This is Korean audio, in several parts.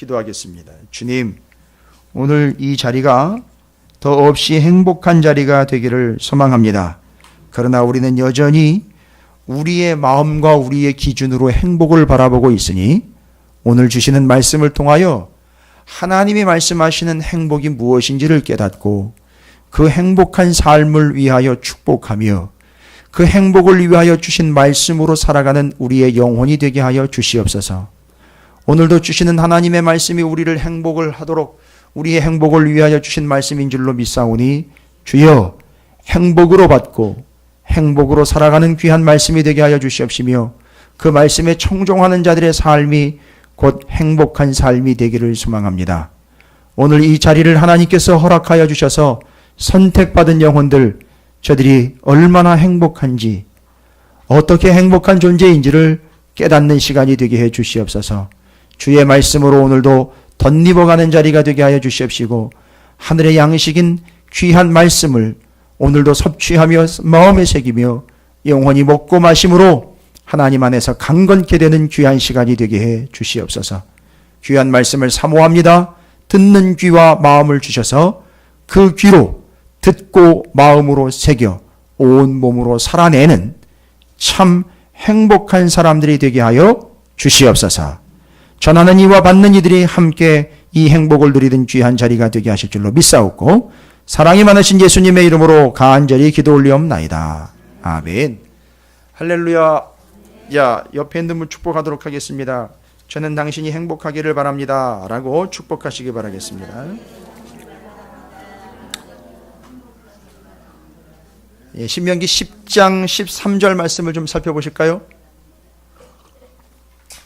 기도하겠습니다. 주님, 오늘 이 자리가 더없이 행복한 자리가 되기를 소망합니다. 그러나 우리는 여전히 우리의 마음과 우리의 기준으로 행복을 바라보고 있으니 오늘 주시는 말씀을 통하여 하나님이 말씀하시는 행복이 무엇인지를 깨닫고 그 행복한 삶을 위하여 축복하며 그 행복을 위하여 주신 말씀으로 살아가는 우리의 영혼이 되게 하여 주시옵소서. 오늘도 주시는 하나님의 말씀이 우리를 행복을 하도록 우리의 행복을 위하여 주신 말씀인 줄로 믿사오니 주여 행복으로 받고 행복으로 살아가는 귀한 말씀이 되게 하여 주시옵시며 그 말씀에 청종하는 자들의 삶이 곧 행복한 삶이 되기를 소망합니다. 오늘 이 자리를 하나님께서 허락하여 주셔서 선택받은 영혼들, 저들이 얼마나 행복한지, 어떻게 행복한 존재인지를 깨닫는 시간이 되게 해 주시옵소서. 주의 말씀으로 오늘도 덧입어가는 자리가 되게 하여 주시옵시고 하늘의 양식인 귀한 말씀을 오늘도 섭취하며 마음에 새기며 영원히 먹고 마심으로 하나님 안에서 강건케 되는 귀한 시간이 되게 해 주시옵소서. 귀한 말씀을 사모합니다. 듣는 귀와 마음을 주셔서 그 귀로 듣고 마음으로 새겨 온 몸으로 살아내는 참 행복한 사람들이 되게 하여 주시옵소서. 전하는 이와 받는 이들이 함께 이 행복을 누리는 귀한 자리가 되게 하실 줄로 믿사옵고 사랑이 많으신 예수님의 이름으로 간절히 기도 올리옵나이다. 아멘. 할렐루야. 야, 옆에 있는 분 축복하도록 하겠습니다. 저는 당신이 행복하기를 바랍니다 라고 축복하시기 바라겠습니다. 예, 신명기 10장 13절 말씀을 좀 살펴보실까요?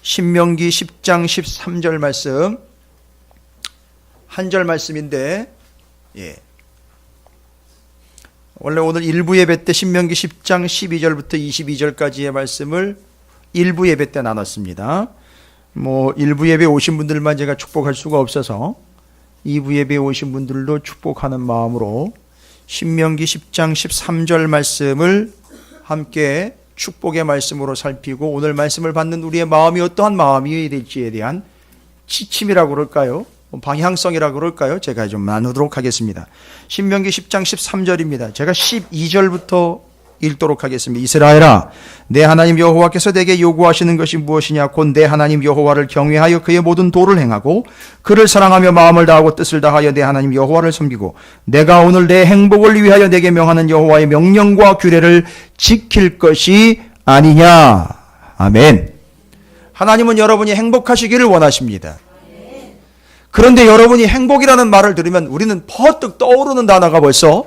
신명기 10장 13절 말씀, 한 절 말씀인데, 예. 원래 오늘 일부 예배 때 신명기 10장 12절부터 22절까지의 말씀을 일부 예배 때 나눴습니다. 일부 예배 오신 분들만 제가 축복할 수가 없어서 2부 예배에 오신 분들도 축복하는 마음으로 신명기 10장 13절 말씀을 함께 축복의 말씀으로 살피고 오늘 말씀을 받는 우리의 마음이 어떠한 마음이 될지에 대한 지침이라고 그럴까요? 방향성이라고 그럴까요? 제가 좀 나누도록 하겠습니다. 신명기 10장 13절입니다. 제가 12절부터 읽도록 하겠습니다. 이스라엘아, 내 하나님 여호와께서 내게 요구하시는 것이 무엇이냐? 곧 내 하나님 여호와를 경외하여 그의 모든 도를 행하고 그를 사랑하며 마음을 다하고 뜻을 다하여 내 하나님 여호와를 섬기고 내가 오늘 내 행복을 위하여 내게 명하는 여호와의 명령과 규례를 지킬 것이 아니냐. 아멘. 하나님은 여러분이 행복하시기를 원하십니다. 그런데 여러분이 행복이라는 말을 들으면 우리는 퍼뜩 떠오르는 단어가 벌써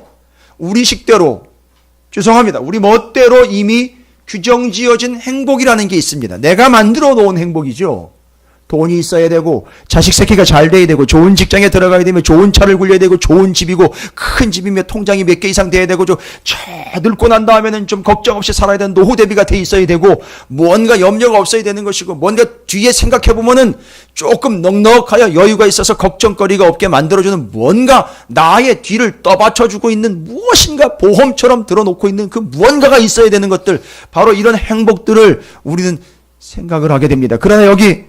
우리 식대로, 죄송합니다, 우리 멋대로 이미 규정지어진 행복이라는 게 있습니다. 내가 만들어 놓은 행복이죠. 돈이 있어야 되고 자식 새끼가 잘 돼야 되고 좋은 직장에 들어가야 되면 좋은 차를 굴려야 되고 좋은 집이고 큰 집이면 통장이 몇 개 이상 돼야 되고 저 늙고 난 다음에는 좀 걱정 없이 살아야 되는 노후 대비가 돼 있어야 되고 뭔가 염려가 없어야 되는 것이고 뭔가 뒤에 생각해 보면은 조금 넉넉하여 여유가 있어서 걱정거리가 없게 만들어주는 뭔가 나의 뒤를 떠받쳐주고 있는 무엇인가 보험처럼 들어놓고 있는 그 무언가가 있어야 되는 것들, 바로 이런 행복들을 우리는 생각을 하게 됩니다. 그러나 여기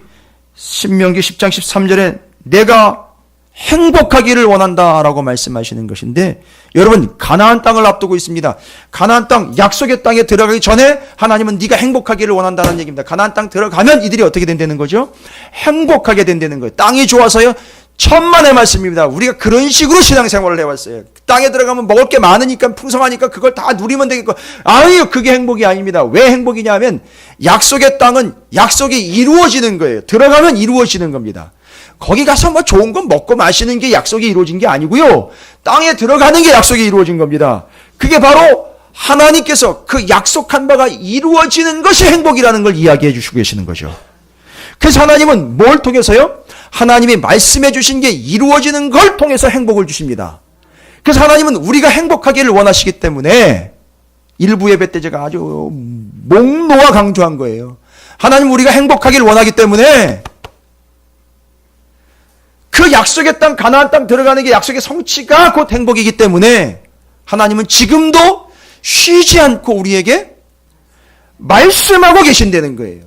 신명기 10장 13절에 내가 행복하기를 원한다라고 말씀하시는 것인데, 여러분 가나안 땅을 앞두고 있습니다. 가나안 땅, 약속의 땅에 들어가기 전에 하나님은 네가 행복하기를 원한다는 얘기입니다. 가나안 땅 들어가면 이들이 어떻게 된다는 거죠? 행복하게 된다는 거예요. 땅이 좋아서요? 천만의 말씀입니다. 우리가 그런 식으로 신앙생활을 해왔어요. 땅에 들어가면 먹을 게 많으니까 풍성하니까 그걸 다 누리면 되겠고, 아니요, 그게 행복이 아닙니다. 왜 행복이냐 하면 약속의 땅은 약속이 이루어지는 거예요. 들어가면 이루어지는 겁니다. 거기 가서 뭐 좋은 거 먹고 마시는 게 약속이 이루어진 게 아니고요, 땅에 들어가는 게 약속이 이루어진 겁니다. 그게 바로 하나님께서 그 약속한 바가 이루어지는 것이 행복이라는 걸 이야기해 주시고 계시는 거죠. 그래서 하나님은 뭘 통해서요? 하나님이 말씀해 주신 게 이루어지는 걸 통해서 행복을 주십니다. 그래서 하나님은 우리가 행복하기를 원하시기 때문에 일부 예배 때 제가 아주 목 놓아 강조한 거예요. 하나님 우리가 행복하기를 원하기 때문에 그 약속의 땅, 가나안 땅 들어가는 게 약속의 성취가 곧 행복이기 때문에 하나님은 지금도 쉬지 않고 우리에게 말씀하고 계신다는 거예요.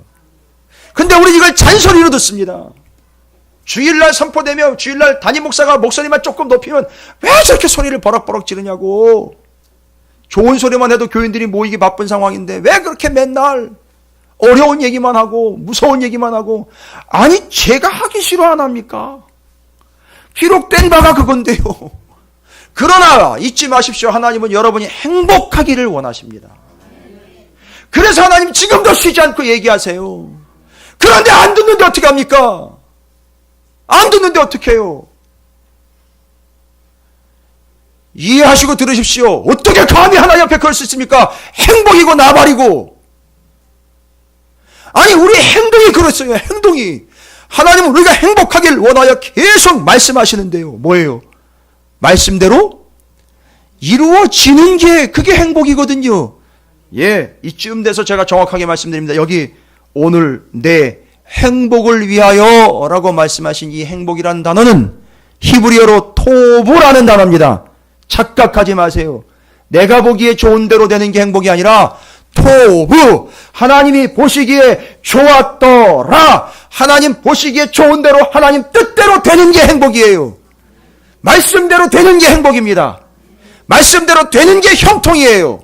근데 우리 이걸 잔소리로 듣습니다. 주일날 선포되며 주일날 담임 목사가 목소리만 조금 높이면 왜 저렇게 소리를 버럭버럭 지르냐고. 좋은 소리만 해도 교인들이 모이기 바쁜 상황인데 왜 그렇게 맨날 어려운 얘기만 하고 무서운 얘기만 하고. 아니 제가 하기 싫어 안 합니까? 기록된 바가 그건데요. 그러나 잊지 마십시오. 하나님은 여러분이 행복하기를 원하십니다. 그래서 하나님 지금도 쉬지 않고 얘기하세요. 그런데 안 듣는데 어떻게 합니까? 안 듣는데 어떻게 해요? 이해하시고 들으십시오. 어떻게 감히 하나님 앞에 그럴 수 있습니까? 행복이고 나발이고. 아니 우리 행동이 그렇어요. 행동이. 하나님은 우리가 행복하길 원하여 계속 말씀하시는데요. 뭐예요? 말씀대로 이루어지는 게 그게 행복이거든요. 예, 이쯤 돼서 제가 정확하게 말씀드립니다. 여기 오늘 내 행복을 위하여 라고 말씀하신 이 행복이라는 단어는 히브리어로 토부라는 단어입니다. 착각하지 마세요. 내가 보기에 좋은 대로 되는 게 행복이 아니라 토부, 하나님이 보시기에 좋았더라. 하나님 보시기에 좋은 대로 하나님 뜻대로 되는 게 행복이에요. 말씀대로 되는 게 행복입니다. 말씀대로 되는 게 형통이에요.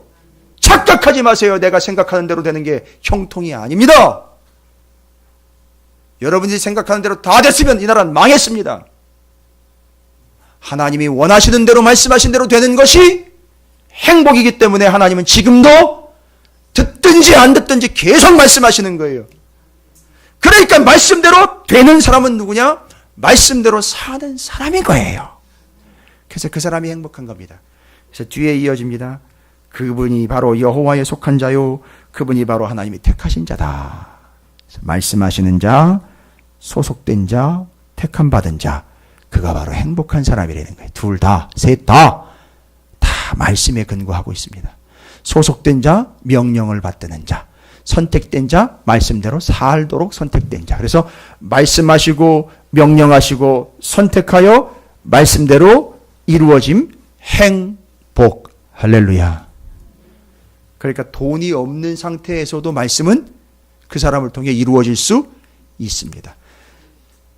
착각하지 마세요. 내가 생각하는 대로 되는 게 형통이 아닙니다. 여러분들이 생각하는 대로 다 됐으면 이 나라는 망했습니다. 하나님이 원하시는 대로 말씀하신 대로 되는 것이 행복이기 때문에 하나님은 지금도 듣든지 안 듣든지 계속 말씀하시는 거예요. 그러니까 말씀대로 되는 사람은 누구냐? 말씀대로 사는 사람인 거예요. 그래서 그 사람이 행복한 겁니다. 그래서 뒤에 이어집니다. 그분이 바로 여호와에 속한 자요, 그분이 바로 하나님이 택하신 자다. 말씀하시는 자, 소속된 자, 택함 받은 자, 그가 바로 행복한 사람이라는 거예요. 둘 다, 셋 다, 다 말씀에 근거하고 있습니다. 소속된 자, 명령을 받드는 자, 선택된 자, 말씀대로 살도록 선택된 자. 그래서 말씀하시고 명령하시고 선택하여 말씀대로 이루어짐 행복. 할렐루야. 그러니까 돈이 없는 상태에서도 말씀은 그 사람을 통해 이루어질 수 있습니다.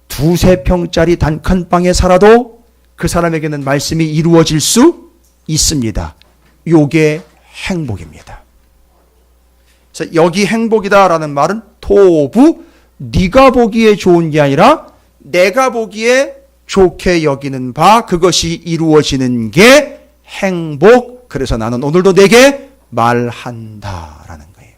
2-3평짜리 단칸방에 살아도 그 사람에게는 말씀이 이루어질 수 있습니다. 요게 행복입니다. 그래서 여기 행복이다라는 말은 토부, 네가 보기에 좋은 게 아니라 내가 보기에 좋게 여기는 바, 그것이 이루어지는 게 행복. 그래서 나는 오늘도 내게 말한다라는 거예요.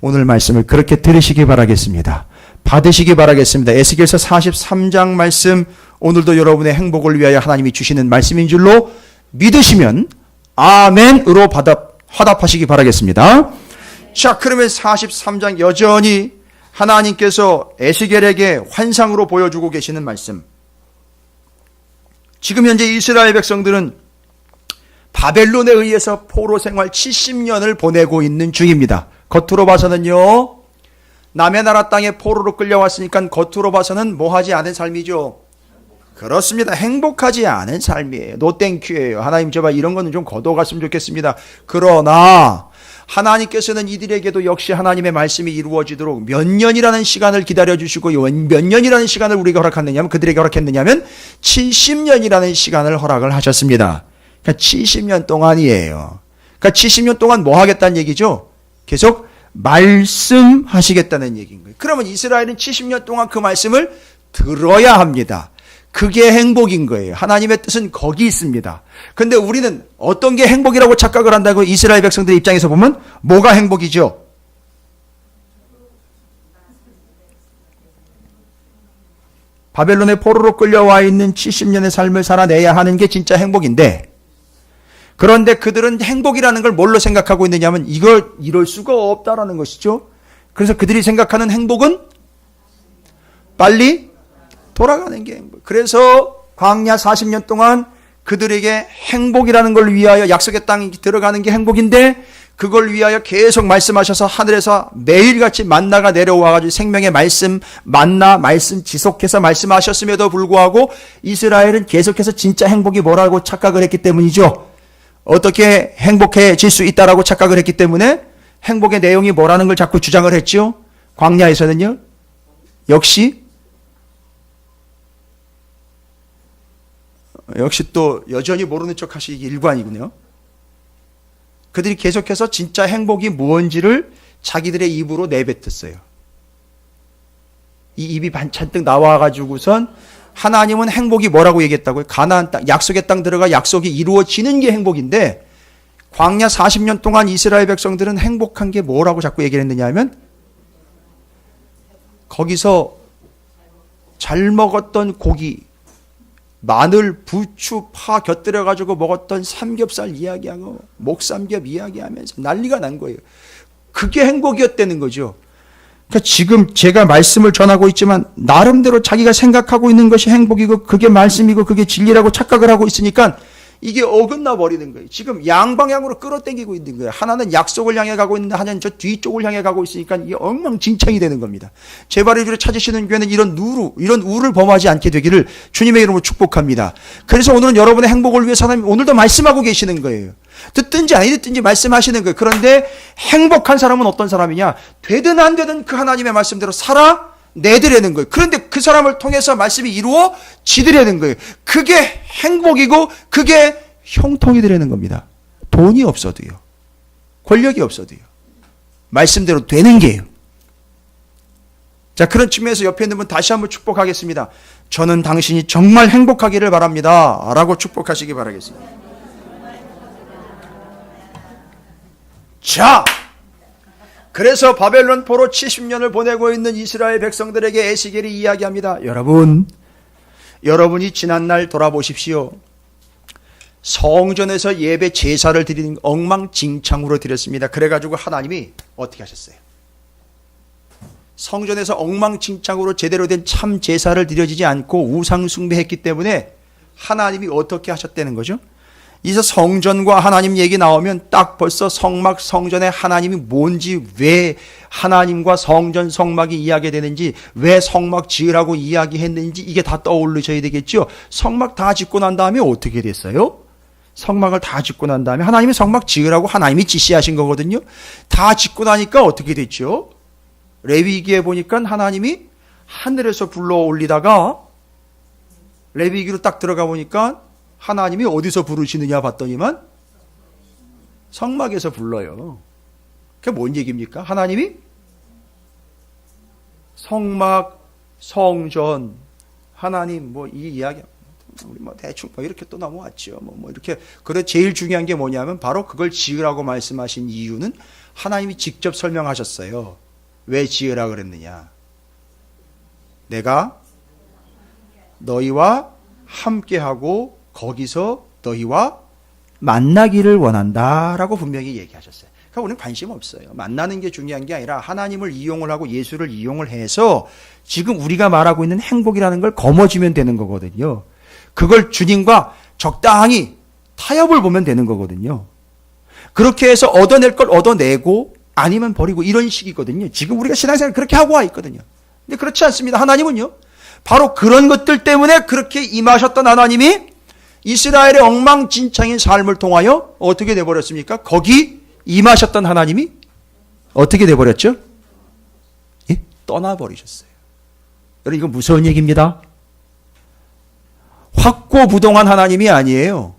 오늘 말씀을 그렇게 들으시기 바라겠습니다. 받으시기 바라겠습니다. 에스겔서 43장 말씀, 오늘도 여러분의 행복을 위하여 하나님이 주시는 말씀인 줄로 믿으시면 아멘으로 화답하시기 바라겠습니다. 자, 그러면 43장 여전히 하나님께서 에스겔에게 환상으로 보여주고 계시는 말씀. 지금 현재 이스라엘 백성들은 바벨론에 의해서 포로 생활 70년을 보내고 있는 중입니다. 겉으로 봐서는요, 남의 나라 땅에 포로로 끌려왔으니까 겉으로 봐서는 뭐하지 않은 삶이죠. 그렇습니다. 행복하지 않은 삶이에요. 노땡큐예요. 하나님 제발 이런 거는 좀 거둬갔으면 좋겠습니다. 그러나 하나님께서는 이들에게도 역시 하나님의 말씀이 이루어지도록 몇 년이라는 시간을 기다려주시고, 몇 년이라는 시간을 우리가 허락했느냐면, 그들에게 허락했느냐면 70년이라는 시간을 허락을 하셨습니다. 그러니까 70년 동안이에요. 그러니까 70년 동안 뭐 하겠다는 얘기죠? 계속 말씀하시겠다는 얘기인 거예요. 그러면 이스라엘은 70년 동안 그 말씀을 들어야 합니다. 그게 행복인 거예요. 하나님의 뜻은 거기 있습니다. 근데 우리는 어떤 게 행복이라고 착각을 한다고? 이스라엘 백성들 입장에서 보면 뭐가 행복이죠? 바벨론의 포로로 끌려와 있는 70년의 삶을 살아내야 하는 게 진짜 행복인데, 그런데 그들은 행복이라는 걸 뭘로 생각하고 있느냐면 이걸 이럴 수가 없다라는 것이죠. 그래서 그들이 생각하는 행복은 빨리 돌아가는 게 행복. 그래서 광야 40년 동안 그들에게 행복이라는 걸 위하여 약속의 땅에 들어가는 게 행복인데, 그걸 위하여 계속 말씀하셔서 하늘에서 매일같이 만나가 내려와가지고 생명의 말씀, 만나 말씀 지속해서 말씀하셨음에도 불구하고 이스라엘은 계속해서 진짜 행복이 뭐라고 착각을 했기 때문이죠. 어떻게 행복해질 수 있다라고 착각을 했기 때문에 행복의 내용이 뭐라는 걸 자꾸 주장을 했죠. 광야에서는요, 역시 역시 또 여전히 모르는 척 하시기 일관이군요. 그들이 계속해서 진짜 행복이 무언지를 자기들의 입으로 내뱉었어요. 이 입이 잔뜩 나와가지고선 하나님은 행복이 뭐라고 얘기했다고요? 가나안 땅, 약속의 땅 들어가 약속이 이루어지는 게 행복인데 광야 40년 동안 이스라엘 백성들은 행복한 게 뭐라고 자꾸 얘기를 했느냐 하면 거기서 잘 먹었던 고기, 마늘, 부추, 파 곁들여가지고 먹었던 삼겹살 이야기하고 목삼겹 이야기하면서 난리가 난 거예요. 그게 행복이었다는 거죠. 그러니까 지금 제가 말씀을 전하고 있지만 나름대로 자기가 생각하고 있는 것이 행복이고 그게 말씀이고 그게 진리라고 착각을 하고 있으니까 이게 어긋나 버리는 거예요. 지금 양방향으로 끌어당기고 있는 거예요. 하나는 약속을 향해 가고 있는데 하나는 저 뒤쪽을 향해 가고 있으니까 이게 엉망진창이 되는 겁니다. 제발의 주를 찾으시는 교회는 이런 우를 범하지 않게 되기를 주님의 이름으로 축복합니다. 그래서 오늘은 여러분의 행복을 위해서 하나님 오늘도 말씀하고 계시는 거예요. 듣든지 아니 듣든지 말씀하시는 거예요. 그런데 행복한 사람은 어떤 사람이냐? 되든 안 되든 그 하나님의 말씀대로 살아내드리는 거예요. 그런데 그 사람을 통해서 말씀이 이루어지드리는 거예요. 그게 행복이고 그게 형통이 되는 겁니다. 돈이 없어도요. 권력이 없어도요. 말씀대로 되는 게요. 자, 그런 측면에서 옆에 있는 분 다시 한번 축복하겠습니다. 저는 당신이 정말 행복하기를 바랍니다. 라고 축복하시기 바라겠습니다. 자, 그래서 바벨론 포로 70년을 보내고 있는 이스라엘 백성들에게 에스겔이 이야기합니다. 여러분이 지난날 돌아보십시오. 성전에서 예배 제사를 드리는 엉망진창으로 드렸습니다. 그래가지고 하나님이 어떻게 하셨어요? 성전에서 엉망진창으로 제대로 된 참 제사를 드려지지 않고 우상 숭배했기 때문에 하나님이 어떻게 하셨다는 거죠? 이제 성전과 하나님 얘기 나오면 딱 벌써 성막 성전에 하나님이 뭔지, 왜 하나님과 성전 성막이 이야기되는지, 왜 성막 지으라고 이야기했는지 이게 다 떠올리셔야 되겠죠. 성막 다 짓고 난 다음에 어떻게 됐어요? 성막을 다 짓고 난 다음에 하나님이 성막 지으라고 하나님이 지시하신 거거든요. 다 짓고 나니까 어떻게 됐죠? 레위기에 보니까 하나님이 하늘에서 불러 올리다가 레위기로 딱 들어가 보니까 하나님이 어디서 부르시느냐 봤더니만 성막에서 불러요. 그게 뭔 얘기입니까? 하나님이 성막, 성전, 하나님 이 이야기 우리 대충 이렇게 또 넘어왔죠. 이렇게 그래 제일 중요한 게 뭐냐면 바로 그걸 지으라고 말씀하신 이유는 하나님이 직접 설명하셨어요. 왜 지으라 그랬느냐? 내가 너희와 함께하고 거기서 너희와 만나기를 원한다라고 분명히 얘기하셨어요. 그러니까 우리는 관심 없어요. 만나는 게 중요한 게 아니라 하나님을 이용을 하고 예수를 이용을 해서 지금 우리가 말하고 있는 행복이라는 걸 거머쥐면 되는 거거든요. 그걸 주님과 적당히 타협을 보면 되는 거거든요. 그렇게 해서 얻어낼 걸 얻어내고 아니면 버리고 이런 식이거든요. 지금 우리가 신앙생활 그렇게 하고 와 있거든요. 근데 그렇지 않습니다. 하나님은요. 바로 그런 것들 때문에 그렇게 임하셨던 하나님이 이스라엘의 엉망진창인 삶을 통하여 어떻게 돼버렸습니까? 거기 임하셨던 하나님이 어떻게 돼버렸죠? 예? 떠나버리셨어요. 여러분 이건 무서운 얘기입니다. 확고부동한 하나님이 아니에요.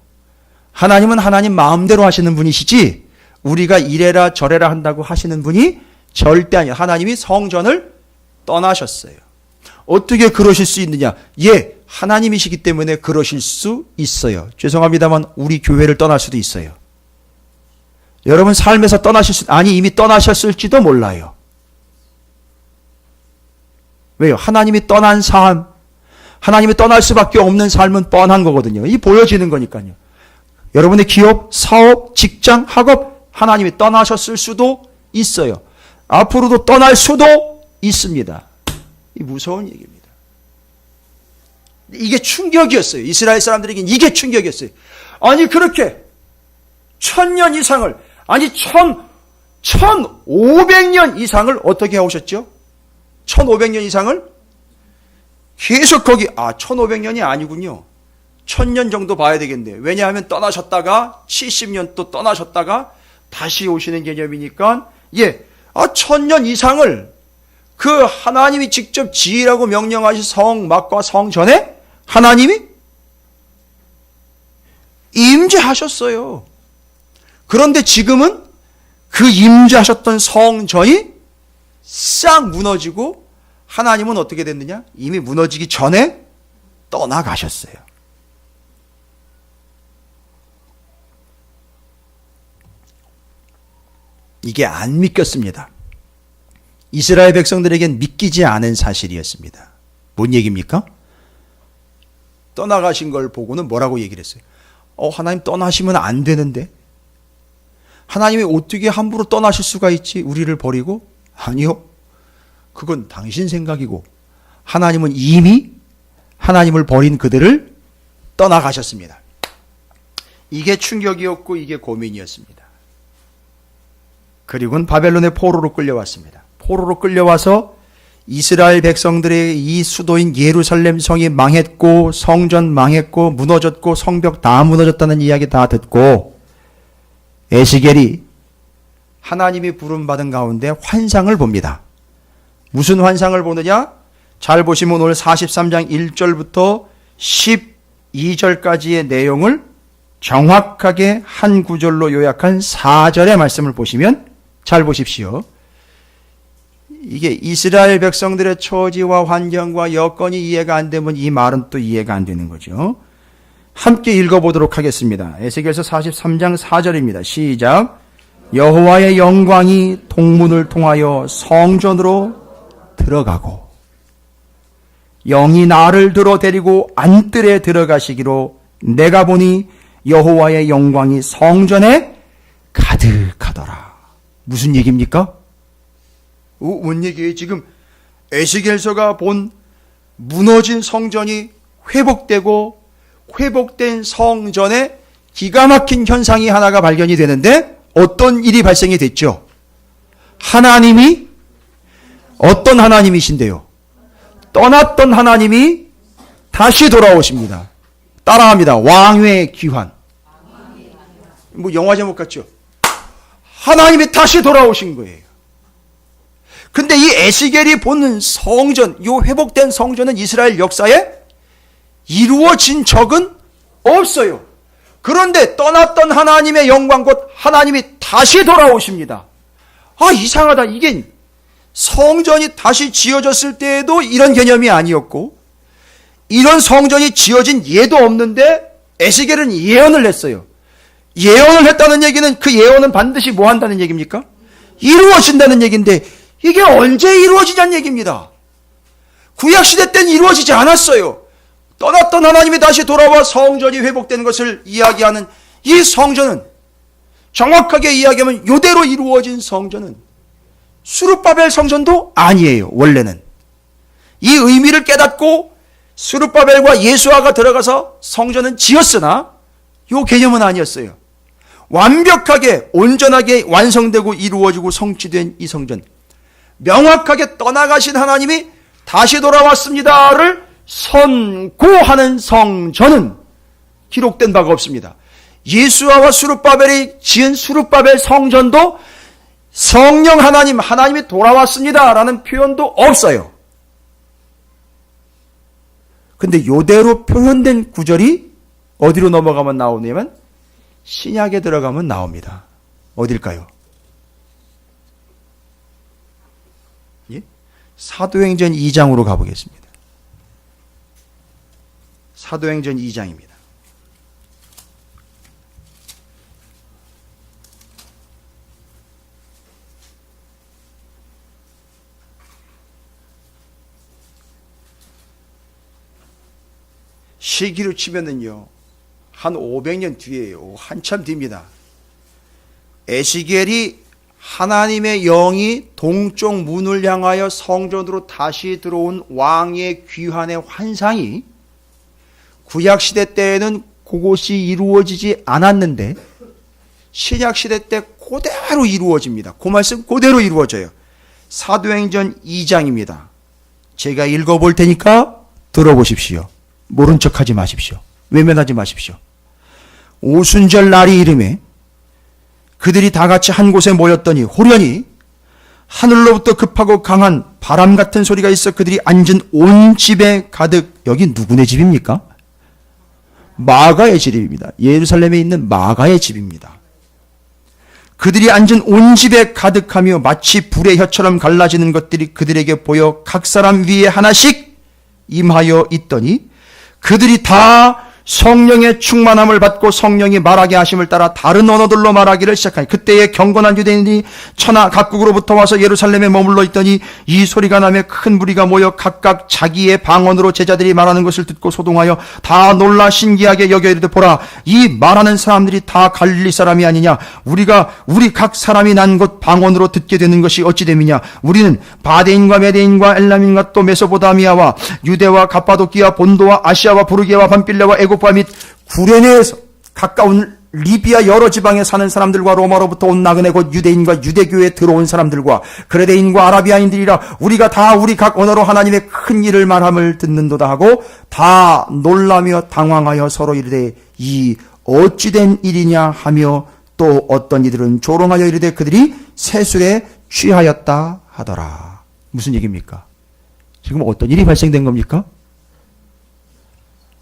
하나님은 하나님 마음대로 하시는 분이시지 우리가 이래라 저래라 한다고 하시는 분이 절대 아니에요. 하나님이 성전을 떠나셨어요. 어떻게 그러실 수 있느냐? 예, 하나님이시기 때문에 그러실 수 있어요. 죄송합니다만 우리 교회를 떠날 수도 있어요. 여러분 삶에서 이미 떠나셨을지도 몰라요. 왜요? 하나님이 떠난 삶, 하나님이 떠날 수밖에 없는 삶은 뻔한 거거든요. 이 보여지는 거니까요. 여러분의 기업, 사업, 직장, 학업 하나님이 떠나셨을 수도 있어요. 앞으로도 떠날 수도 있습니다. 이 무서운 얘기입니다. 이게 충격이었어요. 이스라엘 사람들에게는 이게 충격이었어요. 아니 그렇게 1000년 이상을 1500년 이상을 어떻게 해오셨죠? 1500년 이상을 계속 거기 1500년이 아니군요. 1000년 정도 봐야 되겠네요. 왜냐하면 떠나셨다가 70년 또 떠나셨다가 다시 오시는 개념이니까 1000년 이상을 그 하나님이 직접 지으라고 명령하신 성막과 성전에 하나님이 임재하셨어요. 그런데 지금은 그 임재하셨던 성전이 싹 무너지고 하나님은 어떻게 됐느냐? 이미 무너지기 전에 떠나가셨어요. 이게 안 믿겼습니다. 이스라엘 백성들에겐 믿기지 않은 사실이었습니다. 뭔 얘기입니까? 떠나가신 걸 보고는 뭐라고 얘기를 했어요? 하나님 떠나시면 안 되는데? 하나님이 어떻게 함부로 떠나실 수가 있지? 우리를 버리고? 아니요. 그건 당신 생각이고 하나님은 이미 하나님을 버린 그들을 떠나가셨습니다. 이게 충격이었고 이게 고민이었습니다. 그리고는 바벨론의 포로로 끌려왔습니다. 포로로 끌려와서 이스라엘 백성들의 이 수도인 예루살렘 성이 망했고 성전 망했고 무너졌고 성벽 다 무너졌다는 이야기 다 듣고 에스겔이 하나님이 부름받은 가운데 환상을 봅니다. 무슨 환상을 보느냐? 잘 보시면 오늘 43장 1절부터 12절까지의 내용을 정확하게 한 구절로 요약한 4절의 말씀을 보시면 잘 보십시오. 이게 이스라엘 백성들의 처지와 환경과 여건이 이해가 안 되면 이 말은 또 이해가 안 되는 거죠. 함께 읽어보도록 하겠습니다. 에스겔서 43장 4절입니다. 시작. 여호와의 영광이 동문을 통하여 성전으로 들어가고 영이 나를 들어 데리고 안뜰에 들어가시기로 내가 보니 여호와의 영광이 성전에 가득하더라. 무슨 얘기입니까? 뭔 얘기예요? 지금 에스겔서가 본 무너진 성전이 회복되고 회복된 성전에 기가 막힌 현상이 하나가 발견이 되는데 어떤 일이 발생이 됐죠? 하나님이 어떤 하나님이신데요? 떠났던 하나님이 다시 돌아오십니다. 따라합니다. 왕의 귀환. 뭐 영화 제목 같죠? 하나님이 다시 돌아오신 거예요. 근데 이 에스겔이 보는 성전, 이 회복된 성전은 이스라엘 역사에 이루어진 적은 없어요. 그런데 떠났던 하나님의 영광 곧 하나님이 다시 돌아오십니다. 이상하다. 이게 성전이 다시 지어졌을 때에도 이런 개념이 아니었고 이런 성전이 지어진 예도 없는데 에스겔은 예언을 했어요. 예언을 했다는 얘기는 그 예언은 반드시 뭐 한다는 얘기입니까? 이루어진다는 얘기인데 이게 언제 이루어지냐는 얘기입니다. 구약시대 때는 이루어지지 않았어요. 떠났던 하나님이 다시 돌아와 성전이 회복되는 것을 이야기하는 이 성전은 정확하게 이야기하면 이대로 이루어진 성전은 스룹바벨 성전도 아니에요. 원래는 이 의미를 깨닫고 스룹바벨과 예수아가 들어가서 성전은 지었으나 이 개념은 아니었어요. 완벽하게 온전하게 완성되고 이루어지고 성취된 이 성전, 명확하게 떠나가신 하나님이 다시 돌아왔습니다를 선고하는 성전은 기록된 바가 없습니다. 예수아와 스룹바벨이 지은 스룹바벨 성전도 성령 하나님이 돌아왔습니다라는 표현도 없어요. 근데 이대로 표현된 구절이 어디로 넘어가면 나오냐면 신약에 들어가면 나옵니다. 어딜까요? 예? 사도행전 2장으로 가보겠습니다. 사도행전 2장입니다. 시기로 치면은요, 한 500년 뒤에요. 한참 뒤입니다. 에스겔이 하나님의 영이 동쪽 문을 향하여 성전으로 다시 들어온 왕의 귀환의 환상이 구약시대 때에는 그것이 이루어지지 않았는데 신약시대 때 그대로 이루어집니다. 그 말씀 그대로 이루어져요. 사도행전 2장입니다. 제가 읽어볼 테니까 들어보십시오. 모른 척하지 마십시오. 외면하지 마십시오. 오순절 날이 이름에 그들이 다 같이 한 곳에 모였더니 호련히 하늘로부터 급하고 강한 바람 같은 소리가 있어 그들이 앉은 온 집에 가득. 여기 누구네 집입니까? 마가의 집입니다. 예루살렘에 있는 마가의 집입니다. 그들이 앉은 온 집에 가득하며 마치 불의 혀처럼 갈라지는 것들이 그들에게 보여 각 사람 위에 하나씩 임하여 있더니 그들이 다 성령의 충만함을 받고 성령이 말하게 하심을 따라 다른 언어들로 말하기를 시작하니 그때에 경건한 유대인이 천하 각국으로부터 와서 예루살렘에 머물러 있더니 이 소리가 나며 큰 무리가 모여 각각 자기의 방언으로 제자들이 말하는 것을 듣고 소동하여 다 놀라 신기하게 여겨 이르되 보라 이 말하는 사람들이 다 갈릴리 사람이 아니냐 우리 각 사람이 난 곳 방언으로 듣게 되는 것이 어찌 됨이냐 우리는 바데인과 메데인과 엘람인과 또 메소포타미아와 유대와 갑바도키와 본도와 아시아와 부르기아와 밤빌레와 애고파 및 구레네에서 가까운 리비아 여러 지방에 사는 사람들과 로마로부터 온 나그네 곧 유대인과 유대교에 들어온 사람들과 그레데인과 아라비아인들이라 우리가 다 우리 각 언어로 하나님의 큰 일을 말함을 듣는도다 하고 다 놀라며 당황하여 서로 이르되 이 어찌된 일이냐 하며 또 어떤 이들은 조롱하여 이르되 그들이 세술에 취하였다 하더라. 무슨 얘기입니까? 지금 어떤 일이 발생된 겁니까?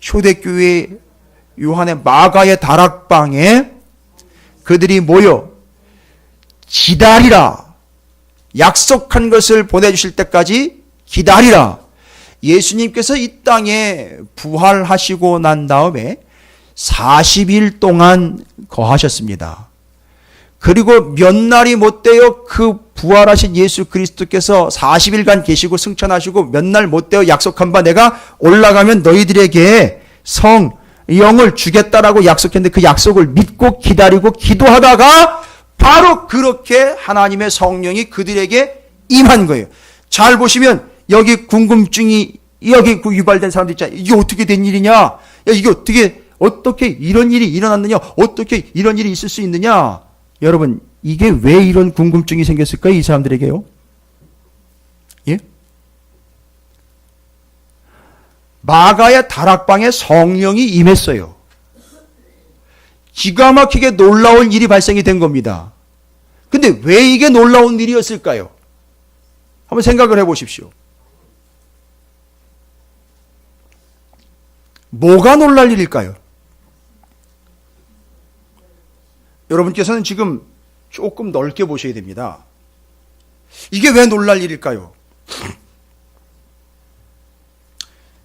초대교회 요한의 마가의 다락방에 그들이 모여 기다리라. 약속한 것을 보내주실 때까지 기다리라. 예수님께서 이 땅에 부활하시고 난 다음에 40일 동안 거하셨습니다. 그리고 몇 날이 못 되어 그 부활하신 예수 그리스도께서 40일간 계시고 승천하시고 몇 날 못 되어 약속한 바 내가 올라가면 너희들에게 영을 주겠다라고 약속했는데 그 약속을 믿고 기다리고 기도하다가 바로 그렇게 하나님의 성령이 그들에게 임한 거예요. 잘 보시면 여기 궁금증이 여기 유발된 사람들 있잖아요. 이게 어떻게 된 일이냐? 야, 이게 어떻게 이런 일이 일어났느냐? 어떻게 이런 일이 있을 수 있느냐? 여러분, 이게 왜 이런 궁금증이 생겼을까요? 이 사람들에게요? 예? 마가의 다락방에 성령이 임했어요. 기가 막히게 놀라운 일이 발생이 된 겁니다. 근데 왜 이게 놀라운 일이었을까요? 한번 생각을 해보십시오. 뭐가 놀랄 일일까요? 여러분께서는 지금 조금 넓게 보셔야 됩니다. 이게 왜 놀랄 일일까요?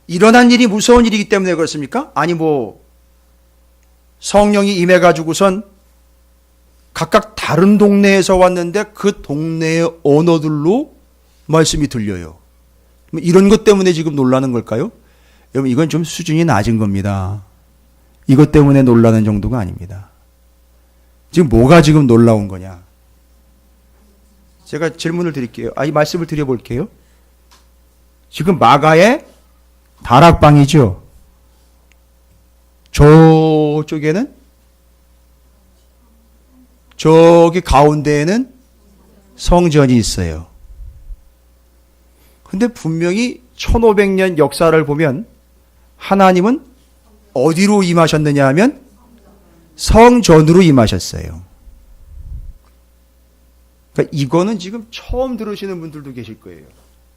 일어난 일이 무서운 일이기 때문에 그렇습니까? 아니 성령이 임해가지고선 각각 다른 동네에서 왔는데 그 동네의 언어들로 말씀이 들려요. 이런 것 때문에 지금 놀라는 걸까요? 여러분 이건 좀 수준이 낮은 겁니다. 이것 때문에 놀라는 정도가 아닙니다. 지금 뭐가 지금 놀라운 거냐? 제가 질문을 드릴게요. 이 말씀을 드려볼게요. 지금 마가의 다락방이죠. 저쪽에는 저기 가운데에는 성전이 있어요. 근데 분명히 1500년 역사를 보면 하나님은 어디로 임하셨느냐 하면 성전으로 임하셨어요. 그러니까 이거는 지금 처음 들으시는 분들도 계실 거예요.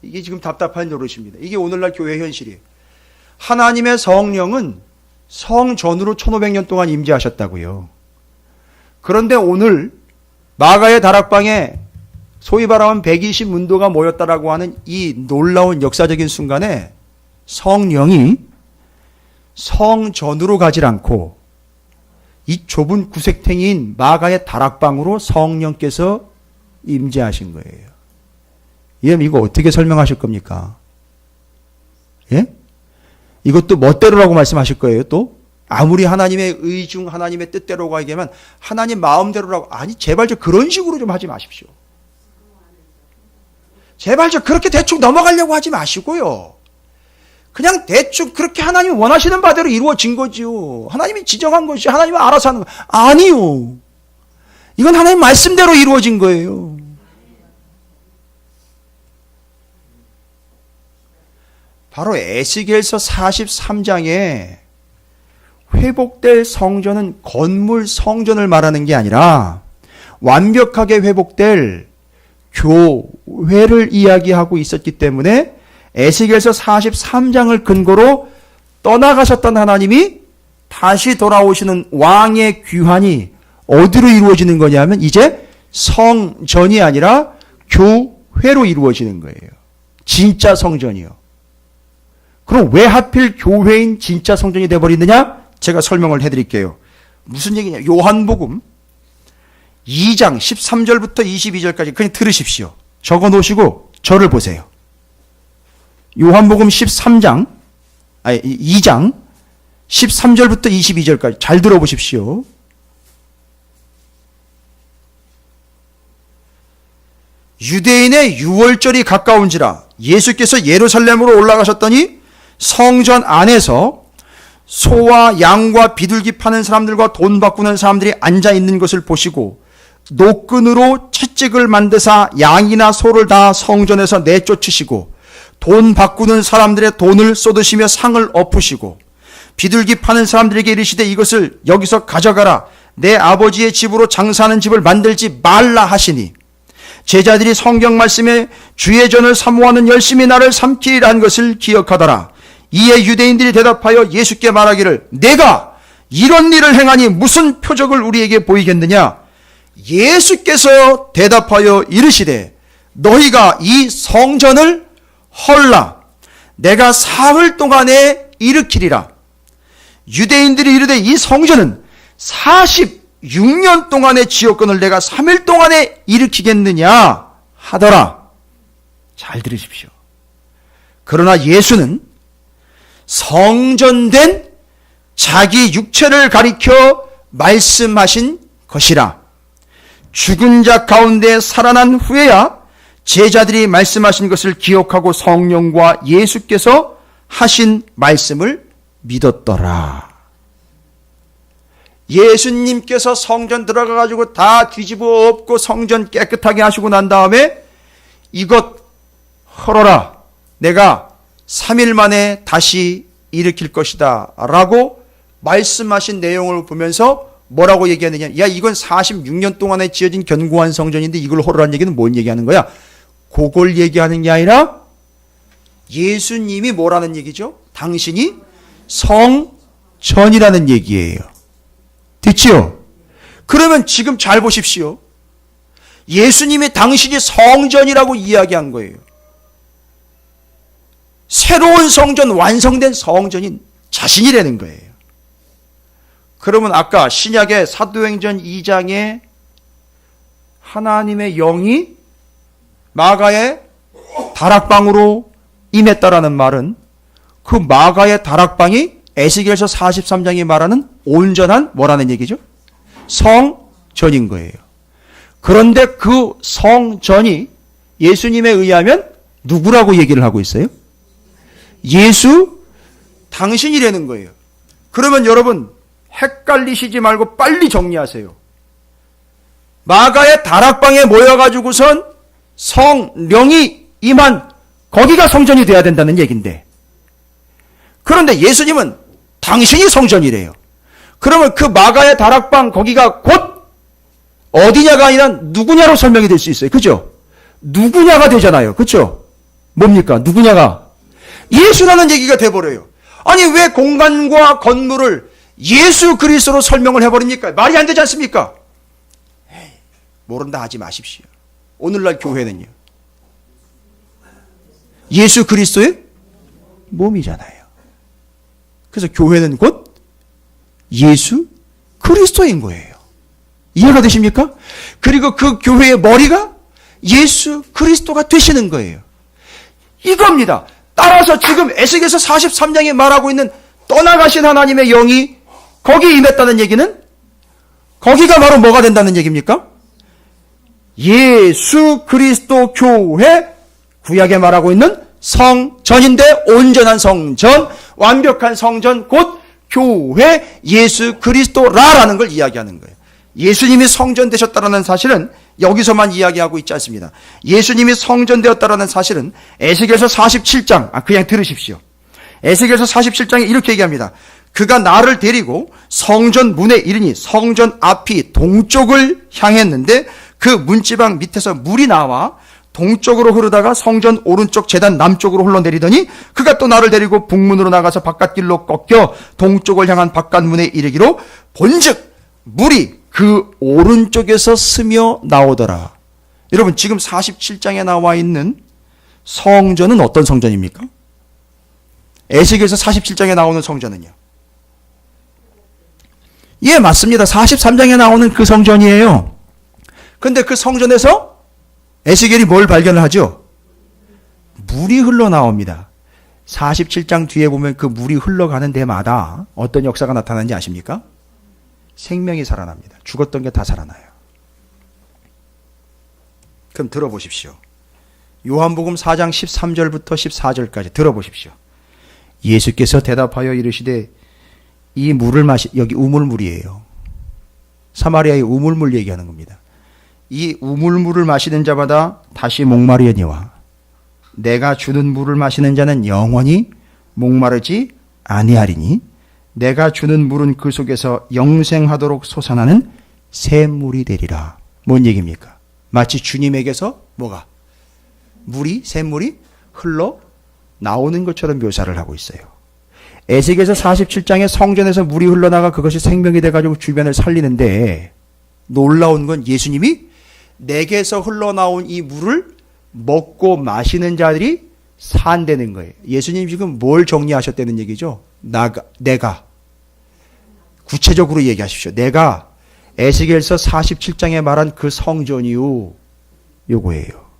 이게 지금 답답한 노릇입니다. 이게 오늘날 교회 현실이에요. 하나님의 성령은 성전으로 1500년 동안 임재하셨다고요. 그런데 오늘 마가의 다락방에 소위 말하면 120문도가 모였다라고 하는 이 놀라운 역사적인 순간에 성령이 성전으로 가지 않고 이 좁은 구색탱이인 마가의 다락방으로 성령께서 임재하신 거예요. 여러분 이거 어떻게 설명하실 겁니까? 예? 이것도 멋대로라고 말씀하실 거예요. 또 아무리 하나님의 의중 하나님의 뜻대로가 얘기하면 하나님 마음대로라고 아니 제발 저 그런 식으로 좀 하지 마십시오. 제발 저 그렇게 대충 넘어가려고 하지 마시고요. 그냥 대충 그렇게 하나님이 원하시는 바대로 이루어진 거지요. 하나님이 지정한 것이 하나님이 알아서 하는 거 아니요. 이건 하나님 말씀대로 이루어진 거예요. 바로 에스겔서 43장에 회복될 성전은 건물 성전을 말하는 게 아니라 완벽하게 회복될 교회를 이야기하고 있었기 때문에 에스겔서 43장을 근거로 떠나가셨던 하나님이 다시 돌아오시는 왕의 귀환이 어디로 이루어지는 거냐면 이제 성전이 아니라 교회로 이루어지는 거예요. 진짜 성전이요. 그럼 왜 하필 교회인 진짜 성전이 되어버리느냐? 제가 설명을 해드릴게요. 무슨 얘기냐? 요한복음 2장 13절부터 22절까지 그냥 들으십시오. 적어 놓으시고 저를 보세요. 요한복음 2장 13절부터 22절까지 잘 들어보십시오. 유대인의 유월절이 가까운지라 예수께서 예루살렘으로 올라가셨더니 성전 안에서 소와 양과 비둘기 파는 사람들과 돈 바꾸는 사람들이 앉아 있는 것을 보시고 노끈으로 채찍을 만드사 양이나 소를 다 성전에서 내쫓으시고 돈 바꾸는 사람들의 돈을 쏟으시며 상을 엎으시고 비둘기 파는 사람들에게 이르시되 이것을 여기서 가져가라. 내 아버지의 집으로 장사하는 집을 만들지 말라 하시니 제자들이 성경 말씀에 주의 전을 사모하는 열심히 나를 삼키리라는 것을 기억하더라. 이에 유대인들이 대답하여 예수께 말하기를 내가 이런 일을 행하니 무슨 표적을 우리에게 보이겠느냐? 예수께서 대답하여 이르시되 너희가 이 성전을 헐라. 내가 사흘 동안에 일으키리라. 유대인들이 이르되 이 성전은 46년 동안의 지역권을 내가 3일 동안에 일으키겠느냐 하더라. 잘 들으십시오. 그러나 예수는 성전된 자기 육체를 가리켜 말씀하신 것이라. 죽은 자 가운데 살아난 후에야 제자들이 말씀하신 것을 기억하고 성령과 예수께서 하신 말씀을 믿었더라. 예수님께서 성전 들어가가지고 다 뒤집어 엎고 성전 깨끗하게 하시고 난 다음에 이것 헐어라. 내가 3일 만에 다시 일으킬 것이다 라고 말씀하신 내용을 보면서 뭐라고 얘기하느냐? 야, 이건 46년 동안에 지어진 견고한 성전인데 이걸 헐으라는 얘기는 뭔 얘기하는 거야? 그걸 얘기하는 게 아니라 예수님이 뭐라는 얘기죠? 당신이 성전이라는 얘기예요. 됐지요? 그러면 지금 잘 보십시오. 예수님이 당신이 성전이라고 이야기한 거예요. 새로운 성전, 완성된 성전인 자신이라는 거예요. 그러면 아까 신약의 사도행전 2장에 하나님의 영이 마가의 다락방으로 임했다라는 말은 그 마가의 다락방이 에스겔서 43장이 말하는 온전한 뭐라는 얘기죠? 성전인 거예요. 그런데 그 성전이 예수님에 의하면 누구라고 얘기를 하고 있어요? 예수 당신이라는 거예요. 그러면 여러분 헷갈리시지 말고 빨리 정리하세요. 마가의 다락방에 모여가지고선 성령이 임한 거기가 성전이 돼야 된다는 얘기인데, 그런데 예수님은 당신이 성전이래요. 그러면 그 마가의 다락방 거기가 곧 어디냐가 아니라 누구냐로 설명이 될 수 있어요. 그죠? 누구냐가 되잖아요. 그죠? 뭡니까? 누구냐가 예수라는 얘기가 돼버려요. 아니 왜 공간과 건물을 예수 그리스도로 설명을 해버립니까? 말이 안 되지 않습니까? 에이, 모른다 하지 마십시오. 오늘날 교회는요, 예수 그리스도의 몸이잖아요. 그래서 교회는 곧 예수 그리스도인 거예요. 이해가 되십니까? 그리고 그 교회의 머리가 예수 그리스도가 되시는 거예요. 이겁니다. 따라서 지금 에스겔서 43장에 말하고 있는 떠나가신 하나님의 영이 거기에 임했다는 얘기는 거기가 바로 뭐가 된다는 얘기입니까? 예수 그리스도 교회, 구약에 말하고 있는 성전인데 온전한 성전, 완벽한 성전, 곧 교회, 예수 그리스도라라는 걸 이야기하는 거예요. 예수님이 성전 되셨다라는 사실은 여기서만 이야기하고 있지 않습니다. 예수님이 성전 되었다라는 사실은 에스겔서 47장, 그냥 들으십시오. 에스겔서 47장에 이렇게 얘기합니다. 그가 나를 데리고 성전 문에 이르니 성전 앞이 동쪽을 향했는데 그 문지방 밑에서 물이 나와 동쪽으로 흐르다가 성전 오른쪽 제단 남쪽으로 흘러내리더니 그가 또 나를 데리고 북문으로 나가서 바깥길로 꺾여 동쪽을 향한 바깥문에 이르기로 본즉 물이 그 오른쪽에서 스며 나오더라. 여러분, 지금 47장에 나와 있는 성전은 어떤 성전입니까? 에스겔서 47장에 나오는 성전은요? 예, 맞습니다. 43장에 나오는 그 성전이에요. 근데 그 성전에서 에스겔이 뭘 발견을 하죠? 물이 흘러나옵니다. 47장 뒤에 보면 그 물이 흘러가는 데마다 어떤 역사가 나타나는지 아십니까? 생명이 살아납니다. 죽었던 게 다 살아나요. 그럼 들어보십시오. 요한복음 4장 13절부터 14절까지 들어보십시오. 예수께서 대답하여 이르시되 이 물을 여기 우물물이에요. 사마리아의 우물물 얘기하는 겁니다. 이 우물물을 마시는 자마다 다시 목마르니와 내가 주는 물을 마시는 자는 영원히 목마르지 아니하리니 내가 주는 물은 그 속에서 영생하도록 솟아나는 샘물이 되리라. 뭔 얘기입니까? 마치 주님에게서 뭐가? 샘물이 흘러 나오는 것처럼 묘사를 하고 있어요. 에스겔서 47장에 성전에서 물이 흘러나가 그것이 생명이 돼가지고 주변을 살리는데 놀라운 건 예수님이 내게서 흘러나온 이 물을 먹고 마시는 자들이 산다는 거예요. 예수님 지금 뭘 정리하셨다는 얘기죠? 내가. 구체적으로 얘기하십시오. 내가 에스겔서 47장에 말한 그 성전이요. 요거예요.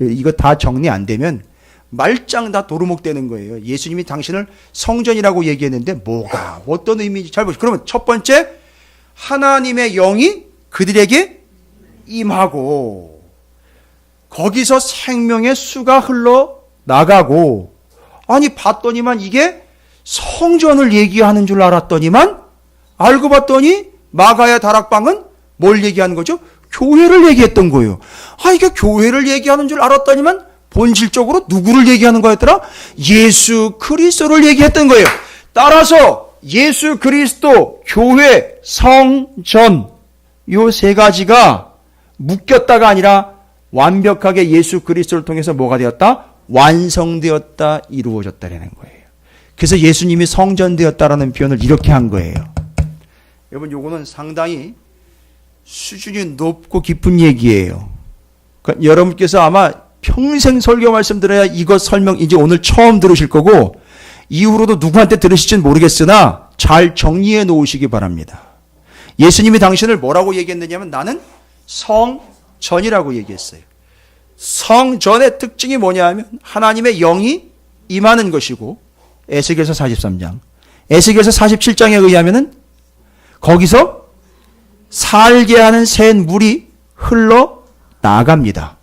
이거 다 정리 안 되면 말짱 다 도루묵 되는 거예요. 예수님이 당신을 성전이라고 얘기했는데 뭐가 어떤 의미인지 잘 보시죠. 그러면 첫 번째, 하나님의 영이 그들에게 임하고 거기서 생명의 수가 흘러나가고, 아니 봤더니만 이게 성전을 얘기하는 줄 알았더니만 알고 봤더니 마가야 다락방은 뭘 얘기하는 거죠? 교회를 얘기했던 거예요. 이게 교회를 얘기하는 줄 알았더니만 본질적으로 누구를 얘기하는 거였더라? 예수 그리스도를 얘기했던 거예요. 따라서 예수 그리스도, 교회, 성전 요 세 가지가 묶였다가 아니라 완벽하게 예수 그리스도를 통해서 뭐가 되었다? 완성되었다, 이루어졌다라는 거예요. 그래서 예수님이 성전되었다라는 표현을 이렇게 한 거예요. 여러분, 요거는 상당히 수준이 높고 깊은 얘기예요. 그러니까 여러분께서 아마 평생 설교 말씀 들어야 이것 설명 이제 오늘 처음 들으실 거고 이후로도 누구한테 들으실지는 모르겠으나 잘 정리해 놓으시기 바랍니다. 예수님이 당신을 뭐라고 얘기했느냐면 나는 성전이라고 얘기했어요. 성전의 특징이 뭐냐 하면 하나님의 영이 임하는 것이고, 에스겔서 43장, 에스겔서 47장에 의하면은 거기서 살게 하는 새 물이 흘러 나갑니다.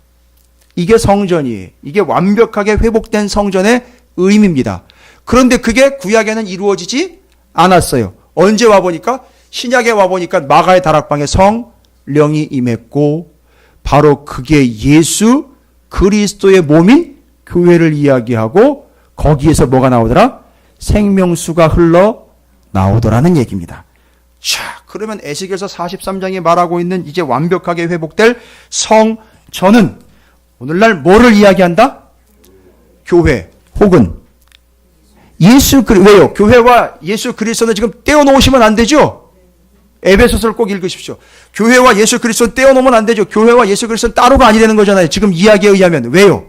이게 성전이에요. 이게 완벽하게 회복된 성전의 의미입니다. 그런데 그게 구약에는 이루어지지 않았어요. 언제 와보니까? 신약에 와보니까 마가의 다락방에 성령이 임했고, 바로 그게 예수 그리스도의 몸인 교회를 이야기하고 거기에서 뭐가 나오더라? 생명수가 흘러 나오더라는 얘기입니다. 자, 그러면 에스겔서 43장이 말하고 있는 이제 완벽하게 회복될 성전은 오늘날 뭐를 이야기한다? 교회 혹은 왜요? 교회와 예수 그리스도는 지금 떼어놓으시면 안 되죠? 에베소서를 꼭 읽으십시오. 교회와 예수 그리스도는 떼어놓으면 안 되죠. 교회와 예수 그리스도는 따로가 아니라는 거잖아요. 지금 이야기에 의하면. 왜요?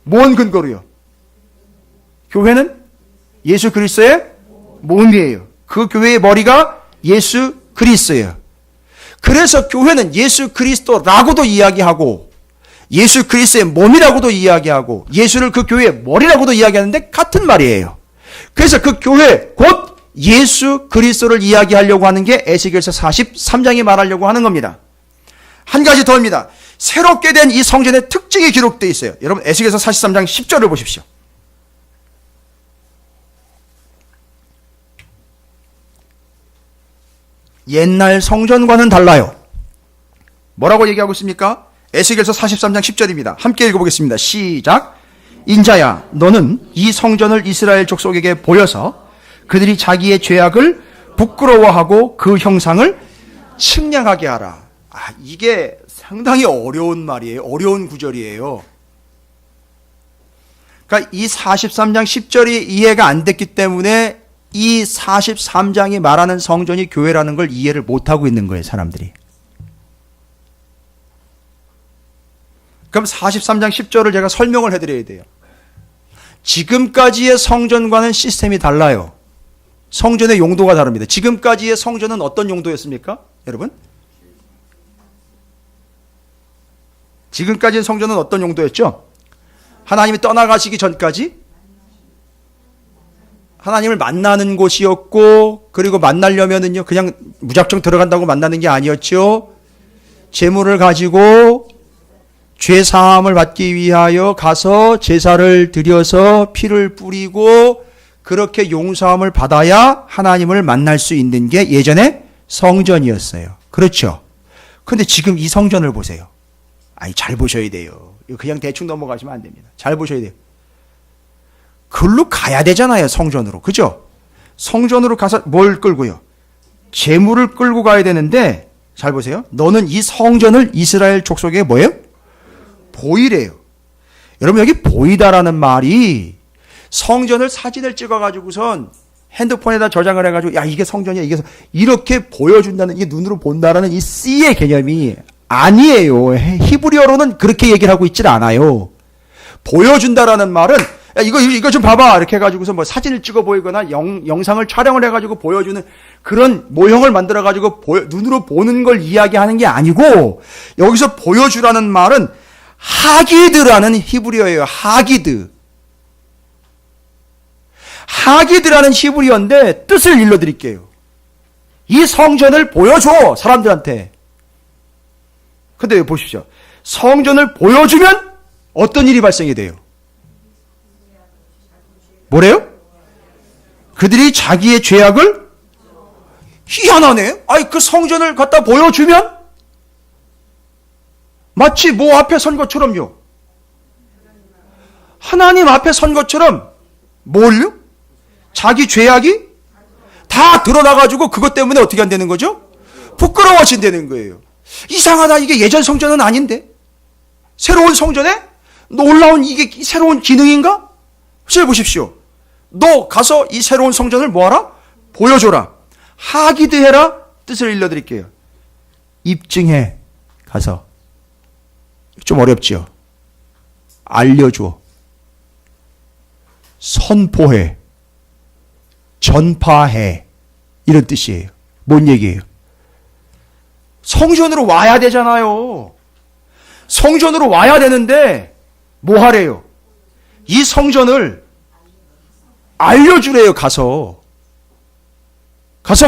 뭔 근거로요? 교회는 예수 그리스도의 몸이에요. 그 교회의 머리가 예수 그리스도예요. 그래서 교회는 예수 그리스도라고도 이야기하고 예수 그리스도의 몸이라고도 이야기하고 예수를 그 교회의 머리라고도 이야기하는데 같은 말이에요. 그래서 그 교회 곧 예수 그리스도를 이야기하려고 하는 게 에스겔서 43장이 말하려고 하는 겁니다. 한 가지 더입니다. 새롭게 된 이 성전의 특징이 기록되어 있어요. 여러분 에스겔서 43장 10절을 보십시오. 옛날 성전과는 달라요. 뭐라고 얘기하고 있습니까? 에스겔서 43장 10절입니다. 함께 읽어보겠습니다. 시작. 인자야, 너는 이 성전을 이스라엘 족속에게 보여서 그들이 자기의 죄악을 부끄러워하고 그 형상을 측량하게 하라. 이게 상당히 어려운 말이에요. 어려운 구절이에요. 그러니까 이 43장 10절이 이해가 안 됐기 때문에 이 43장이 말하는 성전이 교회라는 걸 이해를 못하고 있는 거예요, 사람들이. 그럼 43장 10절을 제가 설명을 해드려야 돼요. 지금까지의 성전과는 시스템이 달라요. 성전의 용도가 다릅니다. 지금까지의 성전은 어떤 용도였습니까? 여러분? 지금까지의 성전은 어떤 용도였죠? 하나님이 떠나가시기 전까지 하나님을 만나는 곳이었고, 그리고 만나려면은요, 그냥 무작정 들어간다고 만나는 게 아니었죠. 제물을 가지고 죄 사함을 받기 위하여 가서 제사를 드려서 피를 뿌리고 그렇게 용서함을 받아야 하나님을 만날 수 있는 게 예전에 성전이었어요. 그렇죠? 근데 지금 이 성전을 보세요. 아니, 잘 보셔야 돼요. 이거 그냥 대충 넘어가시면 안 됩니다. 잘 보셔야 돼요. 글로 가야 되잖아요, 성전으로. 그죠? 성전으로 가서 뭘 끌고요? 제물을 끌고 가야 되는데, 잘 보세요. 너는 이 성전을 이스라엘 족속에 뭐예요? 보이래요. 여러분, 여기 보이다라는 말이 성전을 사진을 찍어가지고선 핸드폰에다 저장을 해가지고, 야, 이게 성전이야, 이렇게 보여준다는, 이게 눈으로 본다라는 이 C의 개념이 아니에요. 히브리어로는 그렇게 얘기를 하고 있질 않아요. 보여준다라는 말은, 야, 이거 좀 봐봐. 이렇게 해가지고서 뭐 사진을 찍어 보이거나 영상을 촬영을 해가지고 보여주는 그런 모형을 만들어가지고 눈으로 보는 걸 이야기하는 게 아니고, 여기서 보여주라는 말은 하기드라는 히브리어예요. 하기드. 하기드라는 히브리어인데 뜻을 일러드릴게요. 이 성전을 보여줘, 사람들한테. 근데 여기 보십시오. 성전을 보여주면 어떤 일이 발생이 돼요? 뭐래요? 그들이 자기의 죄악을, 희한하네. 아니, 그 성전을 갖다 보여주면 마치 뭐 앞에 선 것처럼요. 하나님 앞에 선 것처럼 뭘요? 자기 죄악이 다 드러나가지고 그것 때문에 어떻게 한다는 거죠? 부끄러워진다는 거예요. 이상하다. 이게 예전 성전은 아닌데. 새로운 성전에 놀라운 이게 새로운 기능인가? 잘 보십시오. 너 가서 이 새로운 성전을 뭐하라? 보여줘라. 하기드해라. 뜻을 일러드릴게요. 입증해. 가서. 좀 어렵죠? 알려줘. 선포해. 전파해. 이런 뜻이에요. 뭔 얘기예요? 성전으로 와야 되잖아요. 성전으로 와야 되는데 뭐 하래요? 이 성전을 알려주래요. 가서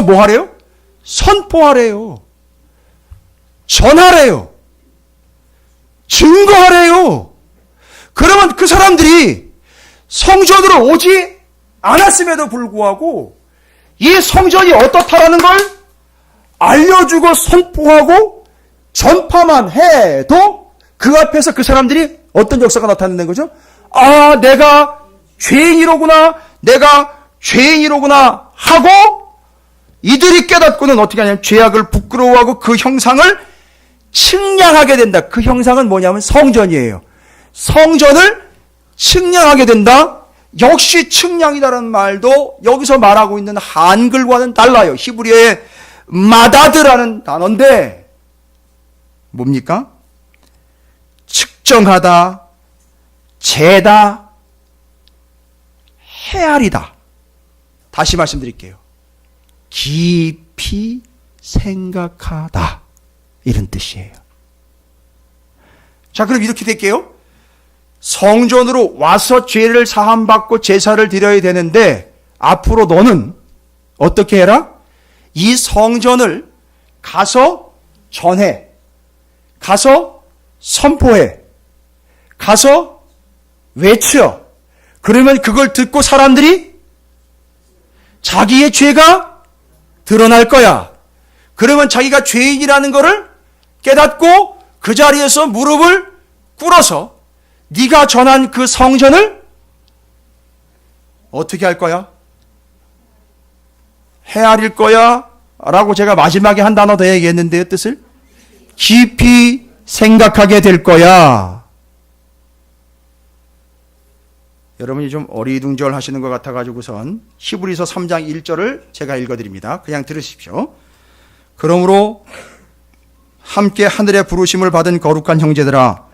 뭐 하래요? 선포하래요. 전하래요. 증거하래요. 그러면 그 사람들이 성전으로 오지 않았음에도 불구하고 이 성전이 어떻다라는 걸 알려주고 선포하고 전파만 해도 그 앞에서 그 사람들이 어떤 역사가 나타나는 거죠? 아, 내가 죄인이로구나, 내가 죄인이로구나 하고 이들이 깨닫고는 어떻게 하냐면 죄악을 부끄러워하고 그 형상을 측량하게 된다. 그 형상은 뭐냐면 성전이에요. 성전을 측량하게 된다. 역시 측량이라는 말도 여기서 말하고 있는 한글과는 달라요. 히브리어의 마다드라는 단어인데 뭡니까? 측정하다, 재다, 헤아리다. 다시 말씀드릴게요. 깊이 생각하다. 이런 뜻이에요. 자, 그럼 이렇게 될게요. 성전으로 와서 죄를 사함받고 제사를 드려야 되는데 앞으로 너는 어떻게 해라? 이 성전을 가서 전해, 가서 선포해, 가서 외쳐. 그러면 그걸 듣고 사람들이 자기의 죄가 드러날 거야. 그러면 자기가 죄인이라는 것을 깨닫고 그 자리에서 무릎을 꿇어서 네가 전한 그 성전을 어떻게 할 거야? 헤아릴 거야? 라고 제가 마지막에 한 단어 더 얘기했는데요. 뜻을? 깊이 생각하게 될 거야. 여러분이 좀 어리둥절 하시는 것 같아가지고선 히브리서 3장 1절을 제가 읽어드립니다. 그냥 들으십시오. 그러므로 함께 하늘의 부르심을 받은 거룩한 형제들아,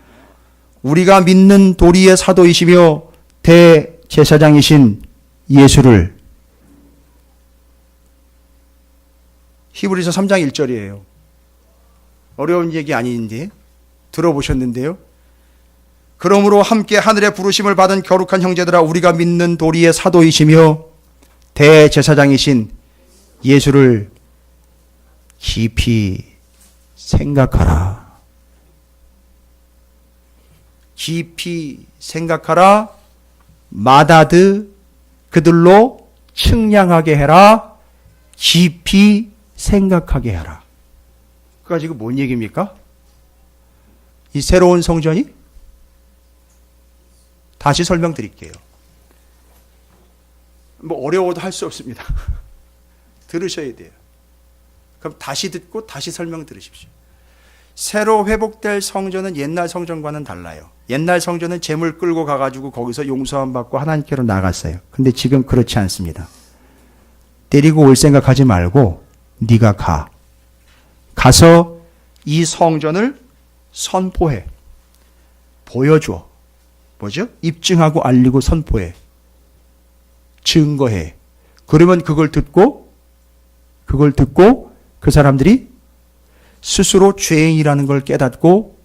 우리가 믿는 도리의 사도이시며 대제사장이신 예수를, 히브리서 3장 1절이에요. 어려운 얘기 아닌데 들어보셨는데요. 그러므로 함께 하늘의 부르심을 받은 거룩한 형제들아, 우리가 믿는 도리의 사도이시며 대제사장이신 예수를 깊이 생각하라. 깊이 생각하라. 마다드 그들로 측량하게 해라. 깊이 생각하게 하라. 그가 지금 뭔 얘기입니까? 이 새로운 성전이? 다시 설명드릴게요. 뭐 어려워도 할 수 없습니다. 들으셔야 돼요. 그럼 다시 듣고 다시 설명 들으십시오. 새로 회복될 성전은 옛날 성전과는 달라요. 옛날 성전은 재물 끌고 가가지고 거기서 용서함 받고 하나님께로 나갔어요. 근데 지금 그렇지 않습니다. 데리고 올 생각하지 말고 네가 가서 이 성전을 선포해. 보여줘. 뭐죠? 입증하고 알리고 선포해. 증거해. 그러면 그걸 듣고 그 사람들이 스스로 죄인이라는 걸 깨닫고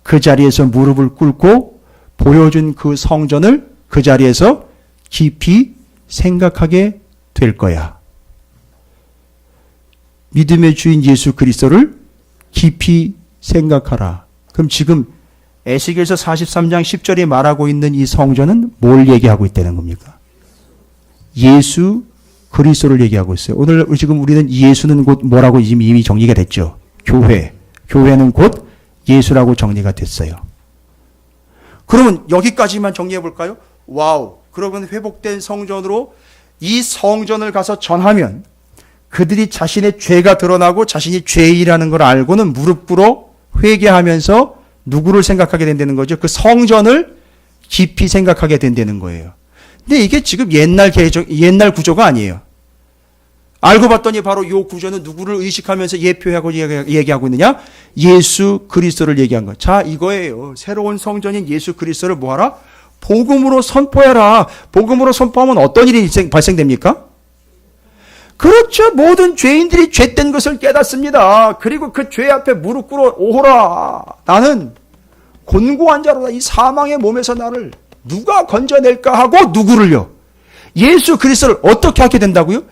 그 자리에서 무릎을 꿇고 보여준 그 성전을 그 자리에서 깊이 생각하게 될 거야. 믿음의 주인 예수 그리스도를 깊이 생각하라. 그럼 지금 에스겔서 43장 10절에 말하고 있는 이 성전은 뭘 얘기하고 있다는 겁니까? 예수 그리스도를 얘기하고 있어요. 오늘 지금 우리는 예수는 곧 뭐라고 이미 정리가 됐죠. 교회는 곧 예수라고 정리가 됐어요. 그러면 여기까지만 정리해 볼까요? 와우. 그러면 회복된 성전으로 이 성전을 가서 전하면 그들이 자신의 죄가 드러나고 자신이 죄인이라는 걸 알고는 무릎 꿇어 회개하면서 누구를 생각하게 된다는 거죠? 그 성전을 깊이 생각하게 된다는 거예요. 근데 이게 지금 옛날 구조가 아니에요. 알고 봤더니 바로 이 구조는 누구를 의식하면서 예표하고 얘기하고 있느냐? 예수 그리스도를 얘기한 거. 자, 이거예요. 새로운 성전인 예수 그리스도를 뭐하라? 복음으로 선포해라. 복음으로 선포하면 어떤 일이 발생됩니까? 그렇죠. 모든 죄인들이 죄된 것을 깨닫습니다. 그리고 그 죄 앞에 무릎 꿇어 오호라. 나는 곤고한 자로다. 이 사망의 몸에서 나를 누가 건져낼까 하고 누구를요? 예수 그리스도를 어떻게 하게 된다고요?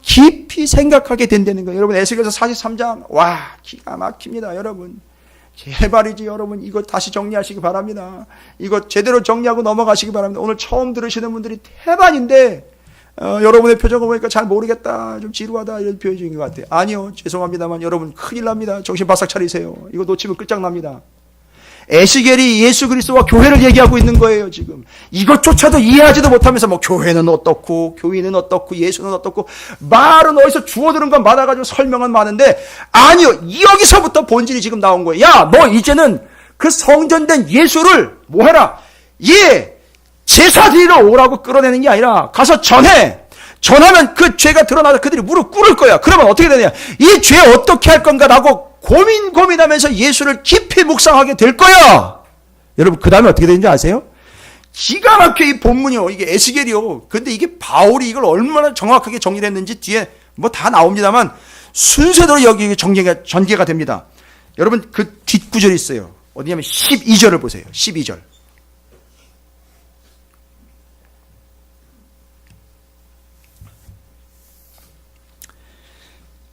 깊이 생각하게 된다는 거예요. 여러분 에스겔서 43장 와 기가 막힙니다. 여러분 제발이지 여러분 이거 다시 정리하시기 바랍니다. 이거 제대로 정리하고 넘어가시기 바랍니다. 오늘 처음 들으시는 분들이 태반인데 여러분의 표정을 보니까 잘 모르겠다. 좀 지루하다. 이런 표정인 것 같아요. 아니요. 죄송합니다만 여러분 큰일 납니다. 정신 바싹 차리세요. 이거 놓치면 끝장납니다. 에스겔이 예수 그리스도와 교회를 얘기하고 있는 거예요. 지금 이것조차도 이해하지도 못하면서 뭐 교회는 어떻고 교인은 어떻고 예수는 어떻고 말은 어디서 주워들은 건 많아가지고 설명은 많은데 아니요. 여기서부터 본질이 지금 나온 거예요. 야, 너 이제는 그 성전된 예수를 뭐 해라. 제사 드리러 오라고 끌어내는 게 아니라 가서 전해. 전하면 그 죄가 드러나서 그들이 무릎 꿇을 거야. 그러면 어떻게 되냐? 이 죄 어떻게 할 건가라고 고민하면서 예수를 깊이 묵상하게 될 거야. 여러분 그 다음에 어떻게 되는지 아세요? 기가 막혀 이 본문이요. 이게 에스겔이요. 근데 이게 바울이 이걸 얼마나 정확하게 정리를 했는지 뒤에 뭐 다 나옵니다만 순서대로 여기 전개가 됩니다. 여러분 그 뒷구절이 있어요. 어디냐면 12절을 보세요. 12절.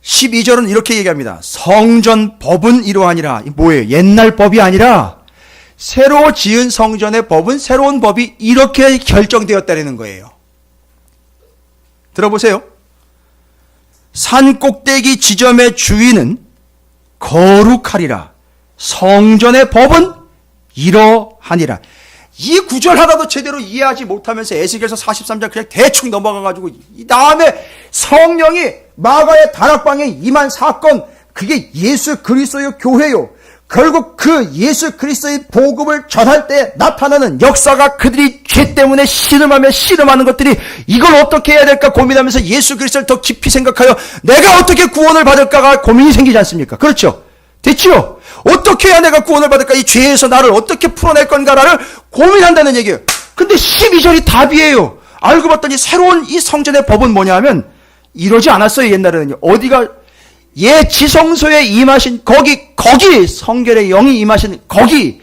12절은 이렇게 얘기합니다. 성전 법은 이러하니라. 뭐예요? 옛날 법이 아니라 새로 지은 성전의 법은 새로운 법이 이렇게 결정되었다는 거예요. 들어보세요. 산 꼭대기 지점의 주인은 거룩하리라. 성전의 법은 이러하니라. 이 구절 하나도 제대로 이해하지 못하면서 에스겔서 43장 그냥 대충 넘어가가지고 이 다음에 성령이 마가의 다락방에 임한 사건 그게 예수 그리스도의 교회요. 결국 그 예수 그리스도의 복음을 전할 때 나타나는 역사가 그들이 죄 때문에 씨름하며 씨름하는 것들이 이걸 어떻게 해야 될까 고민하면서 예수 그리스도를 더 깊이 생각하여 내가 어떻게 구원을 받을까가 고민이 생기지 않습니까? 그렇죠? 됐죠? 어떻게 해야 내가 구원을 받을까? 이 죄에서 나를 어떻게 풀어낼 건가를 고민한다는 얘기예요. 근데 12절이 답이에요. 알고 봤더니 새로운 이 성전의 법은 뭐냐 하면 이러지 않았어요. 옛날에는요. 어디가 지성소에 임하신 거기 성결의 영이 임하신 거기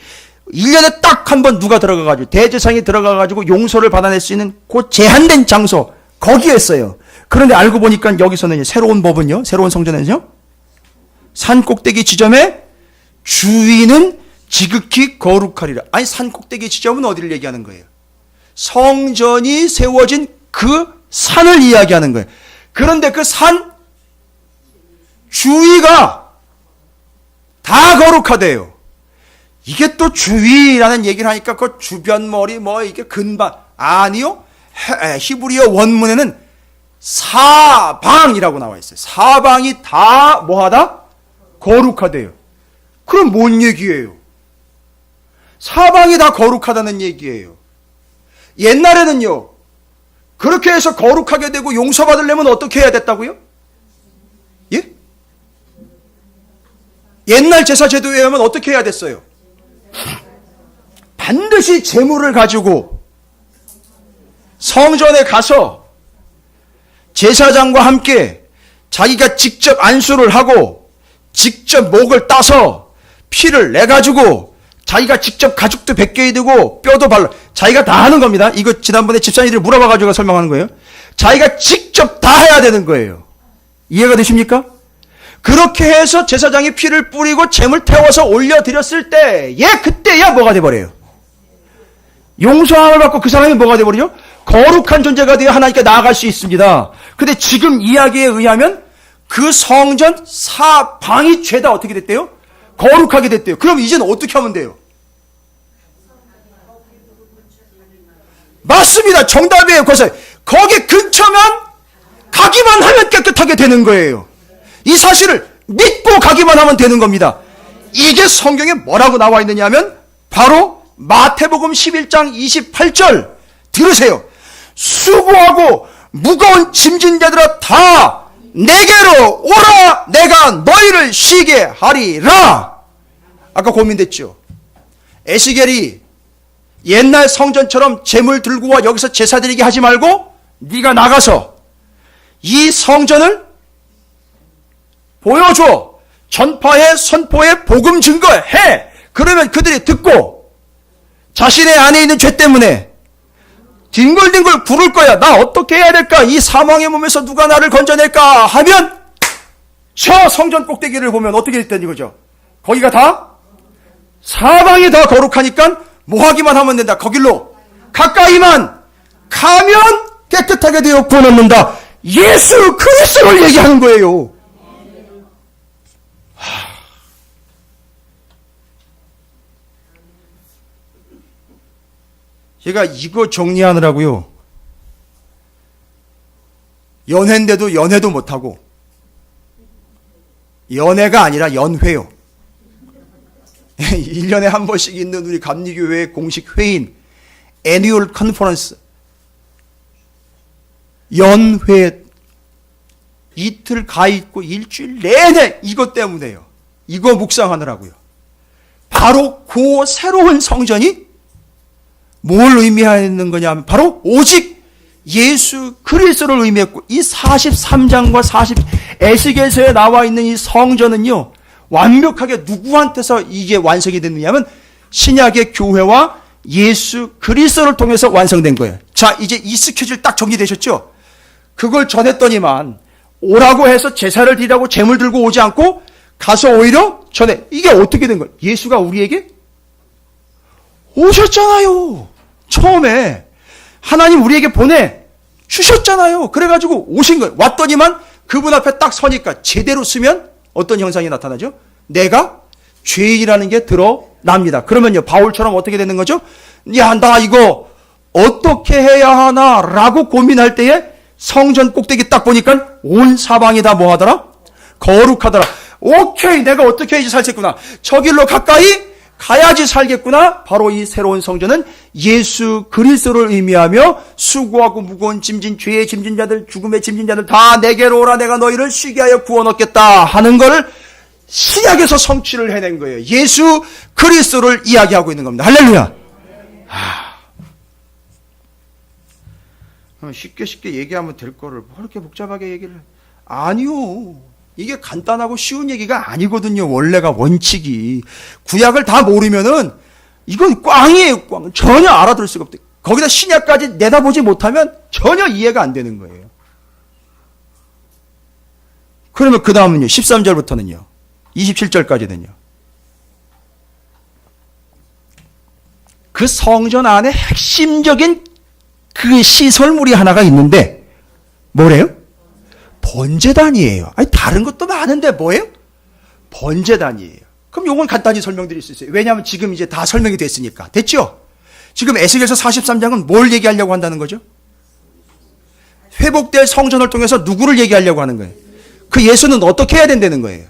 1년에 딱 한 번 누가 들어가가지고 대제사장이 들어가가지고 용서를 받아낼 수 있는 그 제한된 장소 거기였어요. 그런데 알고 보니까 여기서는 새로운 법은요. 새로운 성전에는요. 산 꼭대기 지점에 주인은 지극히 거룩하리라. 아니 산 꼭대기 지점은 어디를 얘기하는 거예요? 성전이 세워진 그 산을 이야기하는 거예요. 그런데 그 산 주위가 다 거룩하대요. 이게 또 주위라는 얘기를 하니까 그 주변머리 이게 근방 아니요. 히브리어 원문에는 사방이라고 나와 있어요. 사방이 다 뭐하다? 거룩하대요. 그럼 뭔 얘기예요? 사방이 다 거룩하다는 얘기예요. 옛날에는요. 그렇게 해서 거룩하게 되고 용서받으려면 어떻게 해야 됐다고요? 예? 옛날 제사제도에 의하면 어떻게 해야 됐어요? 반드시 제물을 가지고 성전에 가서 제사장과 함께 자기가 직접 안수를 하고 직접 목을 따서 피를 내가지고 자기가 직접 가죽도 벗겨야 되고 뼈도 발라 자기가 다 하는 겁니다. 이거 지난번에 집사님들이 물어봐가지고 설명하는 거예요. 자기가 직접 다 해야 되는 거예요. 이해가 되십니까? 그렇게 해서 제사장이 피를 뿌리고 잼을 태워서 올려드렸을 때에 그때야 뭐가 돼버려요? 용서함을 받고 그 사람이 뭐가 돼버리죠? 거룩한 존재가 되어 하나님께 나아갈 수 있습니다. 근데 지금 이야기에 의하면 그 성전 사방이 죄다 어떻게 됐대요? 거룩하게 됐대요. 그럼 이제는 어떻게 하면 돼요? 맞습니다. 정답이에요. 그래서 거기 근처면 가기만 하면 깨끗하게 되는 거예요. 이 사실을 믿고 가기만 하면 되는 겁니다. 이게 성경에 뭐라고 나와 있느냐 하면 바로 마태복음 11장 28절 들으세요. 수고하고 무거운 짐진 자들아 다 내게로 오라 내가 너희를 쉬게 하리라. 아까 고민됐죠. 에스겔이 옛날 성전처럼 재물 들고 와 여기서 제사 드리게 하지 말고 네가 나가서 이 성전을 보여줘. 전파해 선포해 복음 증거해. 그러면 그들이 듣고 자신의 안에 있는 죄 때문에 뒹굴뒹굴 구를 거야. 나 어떻게 해야 될까? 이 사망의 몸에서 누가 나를 건져낼까? 하면 저 성전 꼭대기를 보면 어떻게 됐다는 거죠? 거기가 다 사방이 다 거룩하니까 뭐 하기만 하면 된다. 거길로 가까이만 가면 깨끗하게 되어 구원받는다. 예수 그리스도를 얘기하는 거예요. 제가 이거 정리하느라고요. 연회인데도 연회도 못하고 연회가 아니라 연회요. 1년에 한 번씩 있는 우리 감리교회의 공식 회의인 애니얼 컨퍼런스 연회 이틀 가 있고 일주일 내내 이것 때문에요. 이거 묵상하느라고요. 바로 그 새로운 성전이 뭘 의미하는 거냐 하면 바로 오직 예수 그리스도를 의미했고 이 43장과 40 에스겔서에 나와 있는 이 성전은요. 완벽하게 누구한테서 이게 완성이 됐느냐면 신약의 교회와 예수 그리스도를 통해서 완성된 거예요. 자, 이제 이 스케줄 딱 정리되셨죠? 그걸 전했더니만 오라고 해서 제사를 드리라고 재물 들고 오지 않고 가서 오히려 전해. 이게 어떻게 된 거예요? 예수가 우리에게 오셨잖아요. 처음에 하나님 우리에게 보내 주셨잖아요. 그래가지고 오신 거예요. 왔더니만 그분 앞에 딱 서니까 제대로 쓰면 어떤 형상이 나타나죠? 내가 죄인이라는 게 드러납니다. 그러면요, 바울처럼 어떻게 되는 거죠? 야, 나 이거 어떻게 해야 하나? 라고 고민할 때에 성전 꼭대기 딱 보니까 온 사방이 다 뭐 하더라? 거룩하더라. 오케이, 내가 어떻게 해야지 살겠구나. 저 길로 가까이 가야지 살겠구나. 바로 이 새로운 성전은 예수 그리스도를 의미하며 수고하고 무거운 짐진 죄의 짐진 자들, 죽음의 짐진 자들 다 내게로 오라. 내가 너희를 쉬게 하여 구원 얻겠다 하는 것을 신약에서 성취를 해낸 거예요. 예수 그리스도를 이야기하고 있는 겁니다. 할렐루야. 쉽게 얘기하면 될 거를 뭐 이렇게 복잡하게 얘기를 해. 아니요. 이게 간단하고 쉬운 얘기가 아니거든요. 원래가 원칙이. 구약을 다 모르면은 이건 꽝이에요. 꽝. 전혀 알아들을 수가 없대. 거기다 신약까지 내다보지 못하면 전혀 이해가 안 되는 거예요. 그러면 그 다음은요. 13절부터는요. 27절까지는요. 그 성전 안에 핵심적인 그 시설물이 하나가 있는데 뭐래요? 번제단이에요. 아니 다른 것도 많은데 뭐예요? 번제단이에요. 그럼 요건 간단히 설명드릴 수 있어요. 왜냐하면 지금 이제 다 설명이 됐으니까. 됐죠? 지금 에스겔서 43장은 뭘 얘기하려고 한다는 거죠? 회복될 성전을 통해서 누구를 얘기하려고 하는 거예요? 그 예수는 어떻게 해야 된다는 거예요?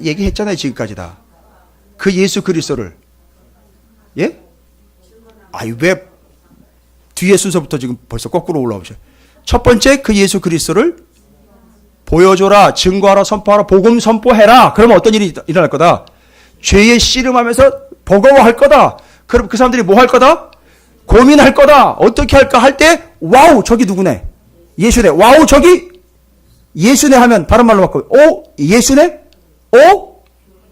얘기했잖아요. 지금까지 다. 그 예수 그리스도를. 예? 왜 뒤에 순서부터 지금 벌써 거꾸로 올라오셔? 첫 번째 그 예수 그리스도를 보여줘라, 증거하라, 선포하라, 복음 선포해라. 그러면 어떤 일이 일어날 거다? 죄에 씨름하면서 버거워할 거다. 그럼 그 사람들이 뭐 할 거다? 고민할 거다. 어떻게 할까 할 때 와우 저기 누구네? 예수네. 와우 저기 예수네 하면 다른 말로 바꿔. 예수네?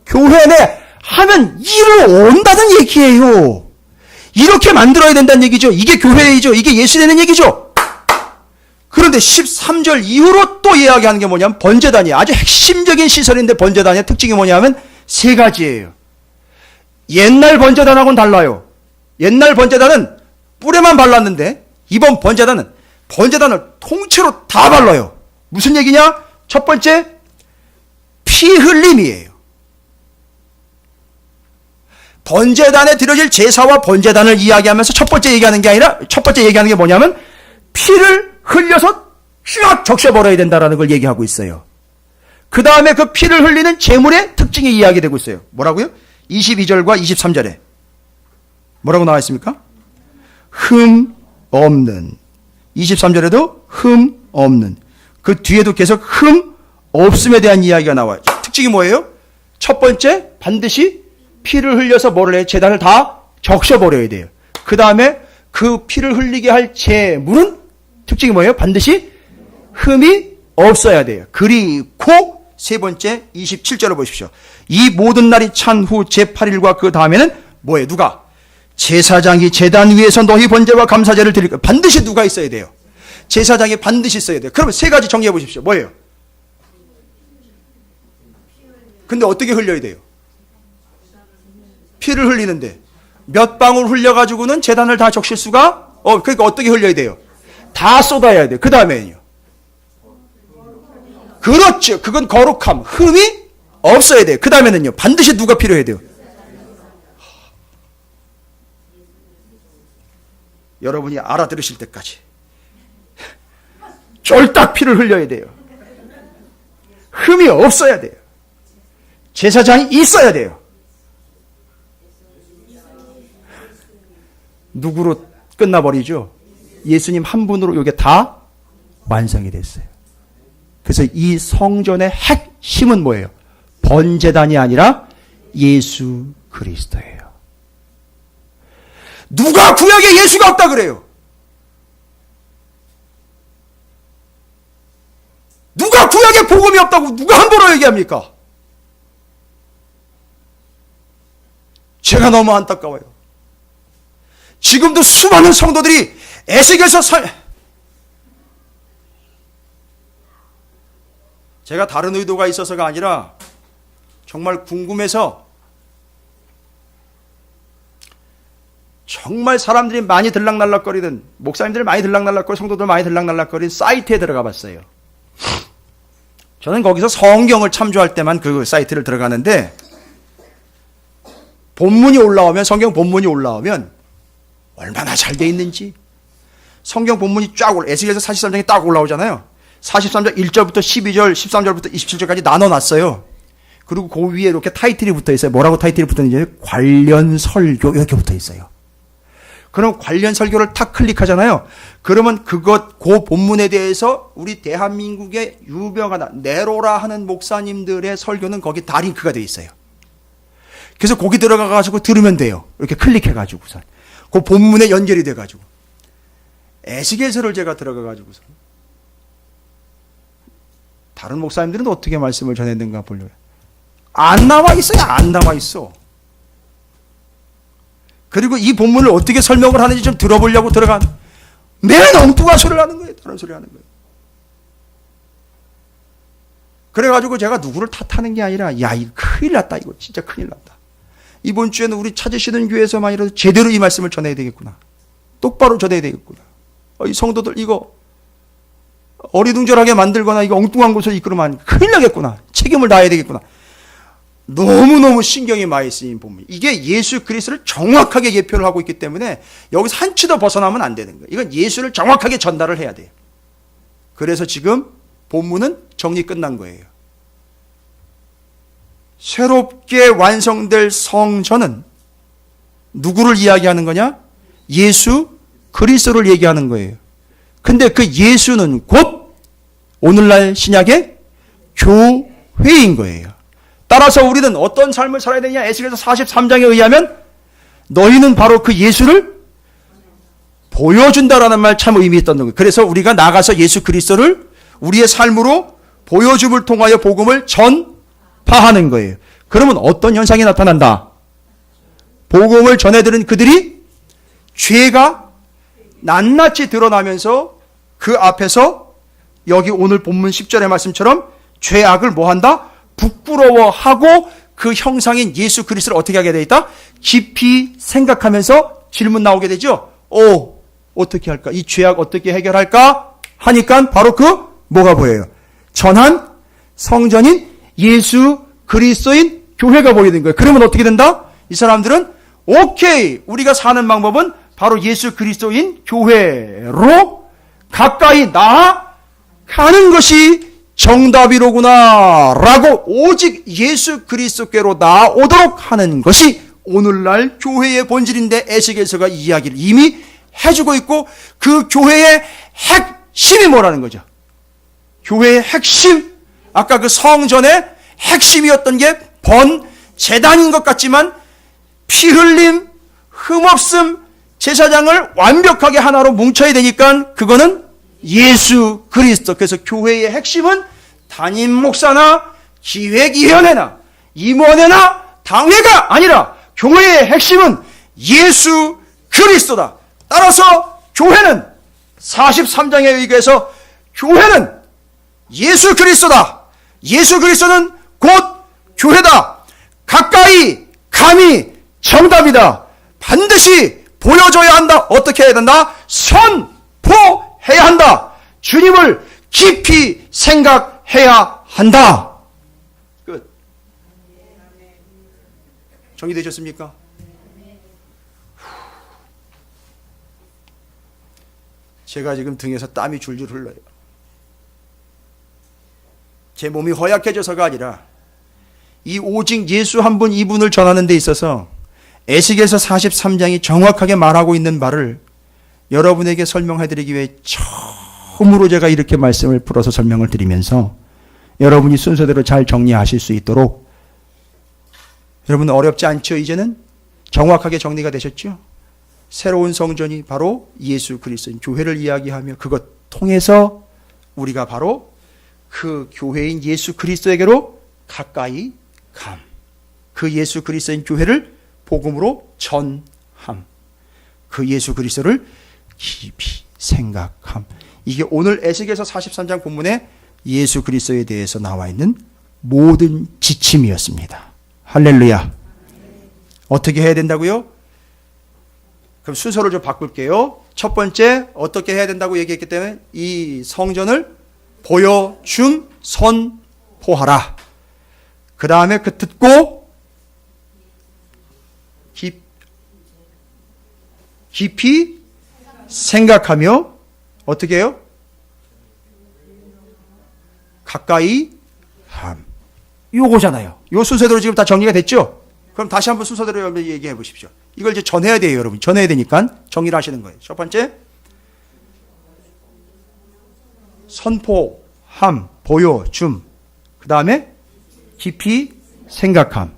교회네 하면 이로 온다는 얘기예요. 이렇게 만들어야 된다는 얘기죠. 이게 교회이죠. 이게 예수되는 얘기죠. 그런데 13절 이후로 또 이야기하는 게 뭐냐면 번제단이에요. 아주 핵심적인 시설인데 번제단의 특징이 뭐냐면 세 가지예요. 옛날 번제단하고는 달라요. 옛날 번제단은 뿔에만 발랐는데 이번 번제단은 번제단을 통째로 다 발라요. 무슨 얘기냐? 첫 번째 피 흘림이에요. 번제단에 드려질 제사와 번제단을 이야기하면서 첫 번째 얘기하는 게 아니라 첫 번째 얘기하는 게 뭐냐면 피를 흘려서 쫙 적셔버려야 된다는 걸 얘기하고 있어요. 그 다음에 그 피를 흘리는 제물의 특징이 이야기되고 있어요. 뭐라고요? 22절과 23절에 뭐라고 나와 있습니까? 흠 없는. 23절에도 흠 없는. 그 뒤에도 계속 흠 없음에 대한 이야기가 나와요. 특징이 뭐예요? 첫 번째 반드시 피를 흘려서 뭐를 해요? 제단을 다 적셔버려야 돼요. 그 다음에 그 피를 흘리게 할 제물은 특징이 뭐예요? 반드시 흠이 없어야 돼요. 그리고 세 번째 27절을 보십시오. 이 모든 날이 찬 후 제8일과 그 다음에는 뭐예요? 누가? 제사장이 제단 위에서 너희 번제와 감사제를 드릴 거예요. 반드시 누가 있어야 돼요? 제사장이 반드시 있어야 돼요. 그러면 세 가지 정리해 보십시오. 뭐예요? 근데 어떻게 흘려야 돼요? 피를 흘리는데 몇 방울 흘려가지고는 제단을 다 적실 수가 그러니까 어떻게 흘려야 돼요? 다 쏟아야 돼요. 그 다음에는요. 그렇죠. 그건 거룩함. 흠이 없어야 돼요. 그 다음에는요. 반드시 누가 필요해야 돼요? 여러분이 알아들으실 때까지 쫄딱 피를 흘려야 돼요. 흠이 없어야 돼요. 제사장이 있어야 돼요. 누구로 끝나버리죠? 예수님 한 분으로 이게 다 완성이 됐어요. 그래서 이 성전의 핵심은 뭐예요? 번제단이 아니라 예수 그리스도예요. 누가 구약에 예수가 없다 그래요? 누가 구약에 복음이 없다고 누가 함부로 얘기합니까? 제가 너무 안타까워요. 지금도 수많은 성도들이 에스겔서 제가 다른 의도가 있어서가 아니라 정말 궁금해서 정말 사람들이 많이 들락날락거리는 목사님들이 많이 들락날락거리고 성도들 많이 들락날락거리는 사이트에 들어가 봤어요. 저는 거기서 성경을 참조할 때만 그 사이트를 들어가는데 본문이 올라오면 성경 본문이 올라오면 얼마나 잘 돼 있는지 성경 본문이 쫙 에스겔서 43장이 딱 올라오잖아요. 43장 1절부터 12절, 13절부터 27절까지 나눠놨어요. 그리고 그 위에 이렇게 타이틀이 붙어 있어요. 뭐라고 타이틀이 붙어 있는지 관련 설교 이렇게 붙어 있어요. 그럼 관련 설교를 탁 클릭하잖아요. 그러면 그 본문에 대해서 우리 대한민국의 유명한 네로라 하는 목사님들의 설교는 거기 다 링크가 되어 있어요. 그래서 거기 들어가가지고 들으면 돼요. 이렇게 클릭해가지고서. 그 본문에 연결이 돼가지고. 에스겔서를 제가 들어가가지고서. 다른 목사님들은 어떻게 말씀을 전했는가 보려고. 안 나와 있어요. 안 나와 있어. 그리고 이 본문을 어떻게 설명을 하는지 좀 들어보려고 들어간 매일 엉뚱한 소리를 하는 거예요. 다른 소리 하는 거예요. 그래가지고 제가 누구를 탓하는 게 아니라 야, 이거 큰일 났다. 이거 진짜 큰일 났다. 이번 주에는 우리 찾으시는 교회에서만이라도 제대로 이 말씀을 전해야 되겠구나. 똑바로 전해야 되겠구나. 이 성도들 이거 어리둥절하게 만들거나 이거 엉뚱한 곳을 이끌으면 큰일 나겠구나. 책임을 다해야 되겠구나. 너무너무 신경이 많이 쓰인 본문. 이게 예수 그리스도를 정확하게 예표를 하고 있기 때문에 여기서 한 치 더 벗어나면 안 되는 거예요. 이건 예수를 정확하게 전달을 해야 돼요. 그래서 지금 본문은 정리 끝난 거예요. 새롭게 완성될 성전은 누구를 이야기하는 거냐? 예수 그리스도를 얘기하는 거예요. 근데 그 예수는 곧 오늘날 신약의 교회인 거예요. 따라서 우리는 어떤 삶을 살아야 되냐? 에스겔서 43장에 의하면 너희는 바로 그 예수를 보여준다라는 말 참 의미 있던 거예요. 그래서 우리가 나가서 예수 그리스도를 우리의 삶으로 보여줌을 통하여 복음을 전파하는 거예요. 그러면 어떤 현상이 나타난다? 복음을 전해드린 그들이 죄가 낱낱이 드러나면서 그 앞에서 여기 오늘 본문 10절의 말씀처럼 죄악을 뭐한다? 부끄러워하고 그 형상인 예수 그리스도를 어떻게 하게 되어 있다? 깊이 생각하면서 질문 나오게 되죠. 어떻게 할까? 이 죄악 어떻게 해결할까? 하니까 바로 그 뭐가 보여요? 전한 성전인 예수 그리스도인 교회가 보이는 거예요. 그러면 어떻게 된다? 이 사람들은 오케이, 우리가 사는 방법은 바로 예수 그리스도인 교회로 가까이 나아가는 것이 정답이로구나 라고 오직 예수 그리스도께로 나아오도록 하는 것이 오늘날 교회의 본질인데 에스겔서가 이 이야기를 이미 해주고 있고 그 교회의 핵심이 뭐라는 거죠? 교회의 핵심, 아까 그 성전의 핵심이었던 게 번제단인 것 같지만 피 흘림, 흠없음 제사장을 완벽하게 하나로 뭉쳐야 되니까 그거는 예수 그리스도. 그래서 교회의 핵심은 담임 목사나 기획위원회나 임원회나 당회가 아니라 교회의 핵심은 예수 그리스도다. 따라서 교회는 43장에 의해서 교회는 예수 그리스도다. 예수 그리스도는 곧 교회다. 가까이 감히 정답이다. 반드시 보여줘야 한다. 어떻게 해야 된다? 선포해야 한다. 주님을 깊이 생각해야 한다. 끝. 정리되셨습니까? 제가 지금 등에서 땀이 줄줄 흘러요. 제 몸이 허약해져서가 아니라 이 오직 예수 한 분 이분을 전하는 데 있어서 에스겔서 43장이 정확하게 말하고 있는 바를 여러분에게 설명해드리기 위해 처음으로 제가 이렇게 말씀을 풀어서 설명을 드리면서 여러분이 순서대로 잘 정리하실 수 있도록, 여러분 어렵지 않죠? 이제는 정확하게 정리가 되셨죠? 새로운 성전이 바로 예수 그리스도인 교회를 이야기하며 그것 통해서 우리가 바로 그 교회인 예수 그리스도에게로 가까이 감, 그 예수 그리스도인 교회를 복음으로 전함, 그 예수 그리스도를 깊이 생각함. 이게 오늘 에스겔서 43장 본문에 예수 그리스도에 대해서 나와 있는 모든 지침이었습니다. 할렐루야. 어떻게 해야 된다고요? 그럼 순서를 좀 바꿀게요. 첫 번째, 어떻게 해야 된다고 얘기했기 때문에 이 성전을 보여줌, 선포하라. 그 다음에 그 듣고 깊이 생각하며 어떻게 해요? 가까이 함. 요거잖아요. 요 순서대로 지금 다 정리가 됐죠? 그럼 다시 한번 순서대로 여러분 얘기해 보십시오. 이걸 이제 전해야 돼요, 여러분. 전해야 되니까 정리를 하시는 거예요. 첫 번째, 선포, 함, 보여, 줌. 그 다음에 깊이 생각함,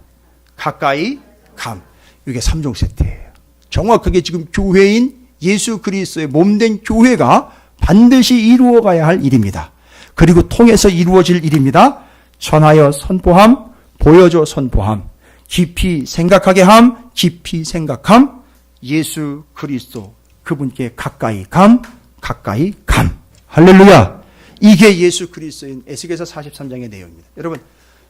가까이 감. 이게 3종 세트예요. 정확하게 지금 교회인 예수 그리스도의 몸된 교회가 반드시 이루어가야 할 일입니다. 그리고 통해서 이루어질 일입니다. 전하여 선포함, 보여줘 선포함, 깊이 생각하게 함, 깊이 생각함, 예수 그리스도 그분께 가까이 감, 가까이 감. 할렐루야. 이게 예수 그리스도인 에스겔서 43장의 내용입니다.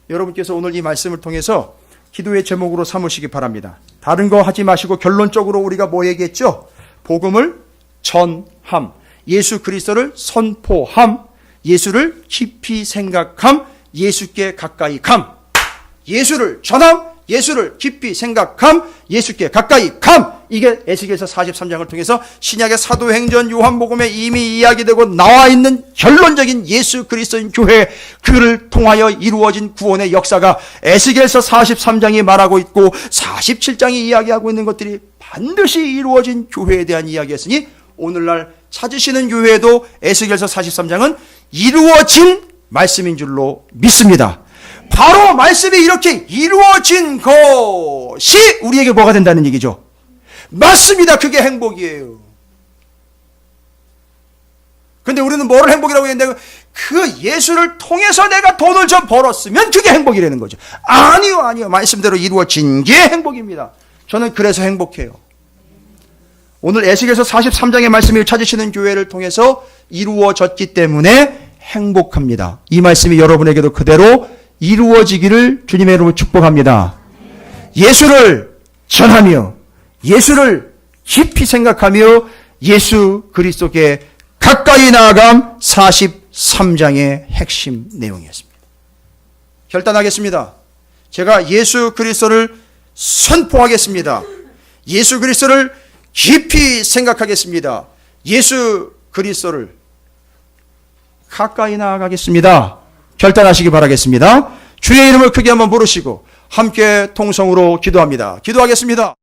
여러분께서 오늘 이 말씀을 통해서 기도의 제목으로 삼으시기 바랍니다. 다른 거 하지 마시고 결론적으로 우리가 뭐 얘기했죠? 복음을 전함, 예수 그리스도를 선포함, 예수를 깊이 생각함, 예수께 가까이 감. 예수를 전함, 예수를 깊이 생각함, 예수께 가까이 감. 이게 에스겔서 43장을 통해서 신약의 사도행전 요한복음에 이미 이야기되고 나와 있는 결론적인 예수 그리스도인 교회, 그를 통하여 이루어진 구원의 역사가 에스겔서 43장이 말하고 있고 47장이 이야기하고 있는 것들이 반드시 이루어진 교회에 대한 이야기였으니 오늘날 찾으시는 교회에도 에스겔서 43장은 이루어진 말씀인 줄로 믿습니다. 바로 말씀이 이렇게 이루어진 것이 우리에게 뭐가 된다는 얘기죠? 맞습니다. 그게 행복이에요. 근데 우리는 뭐를 행복이라고 했는데 그 예수를 통해서 내가 돈을 좀 벌었으면 그게 행복이라는 거죠. 아니요. 말씀대로 이루어진 게 행복입니다. 저는 그래서 행복해요. 오늘 에스겔서 43장의 말씀을 찾으시는 교회를 통해서 이루어졌기 때문에 행복합니다. 이 말씀이 여러분에게도 그대로 이루어지기를 주님의 이름으로 축복합니다. 예수를 전하며 예수를 깊이 생각하며 예수 그리스도께 가까이 나아감 43장의 핵심 내용이었습니다. 결단하겠습니다. 제가 예수 그리스도를 선포하겠습니다. 예수 그리스도를 깊이 생각하겠습니다. 예수 그리스도를 가까이 나아가겠습니다. 결단하시기 바라겠습니다. 주의 이름을 크게 한번 부르시고 함께 통성으로 기도합니다. 기도하겠습니다.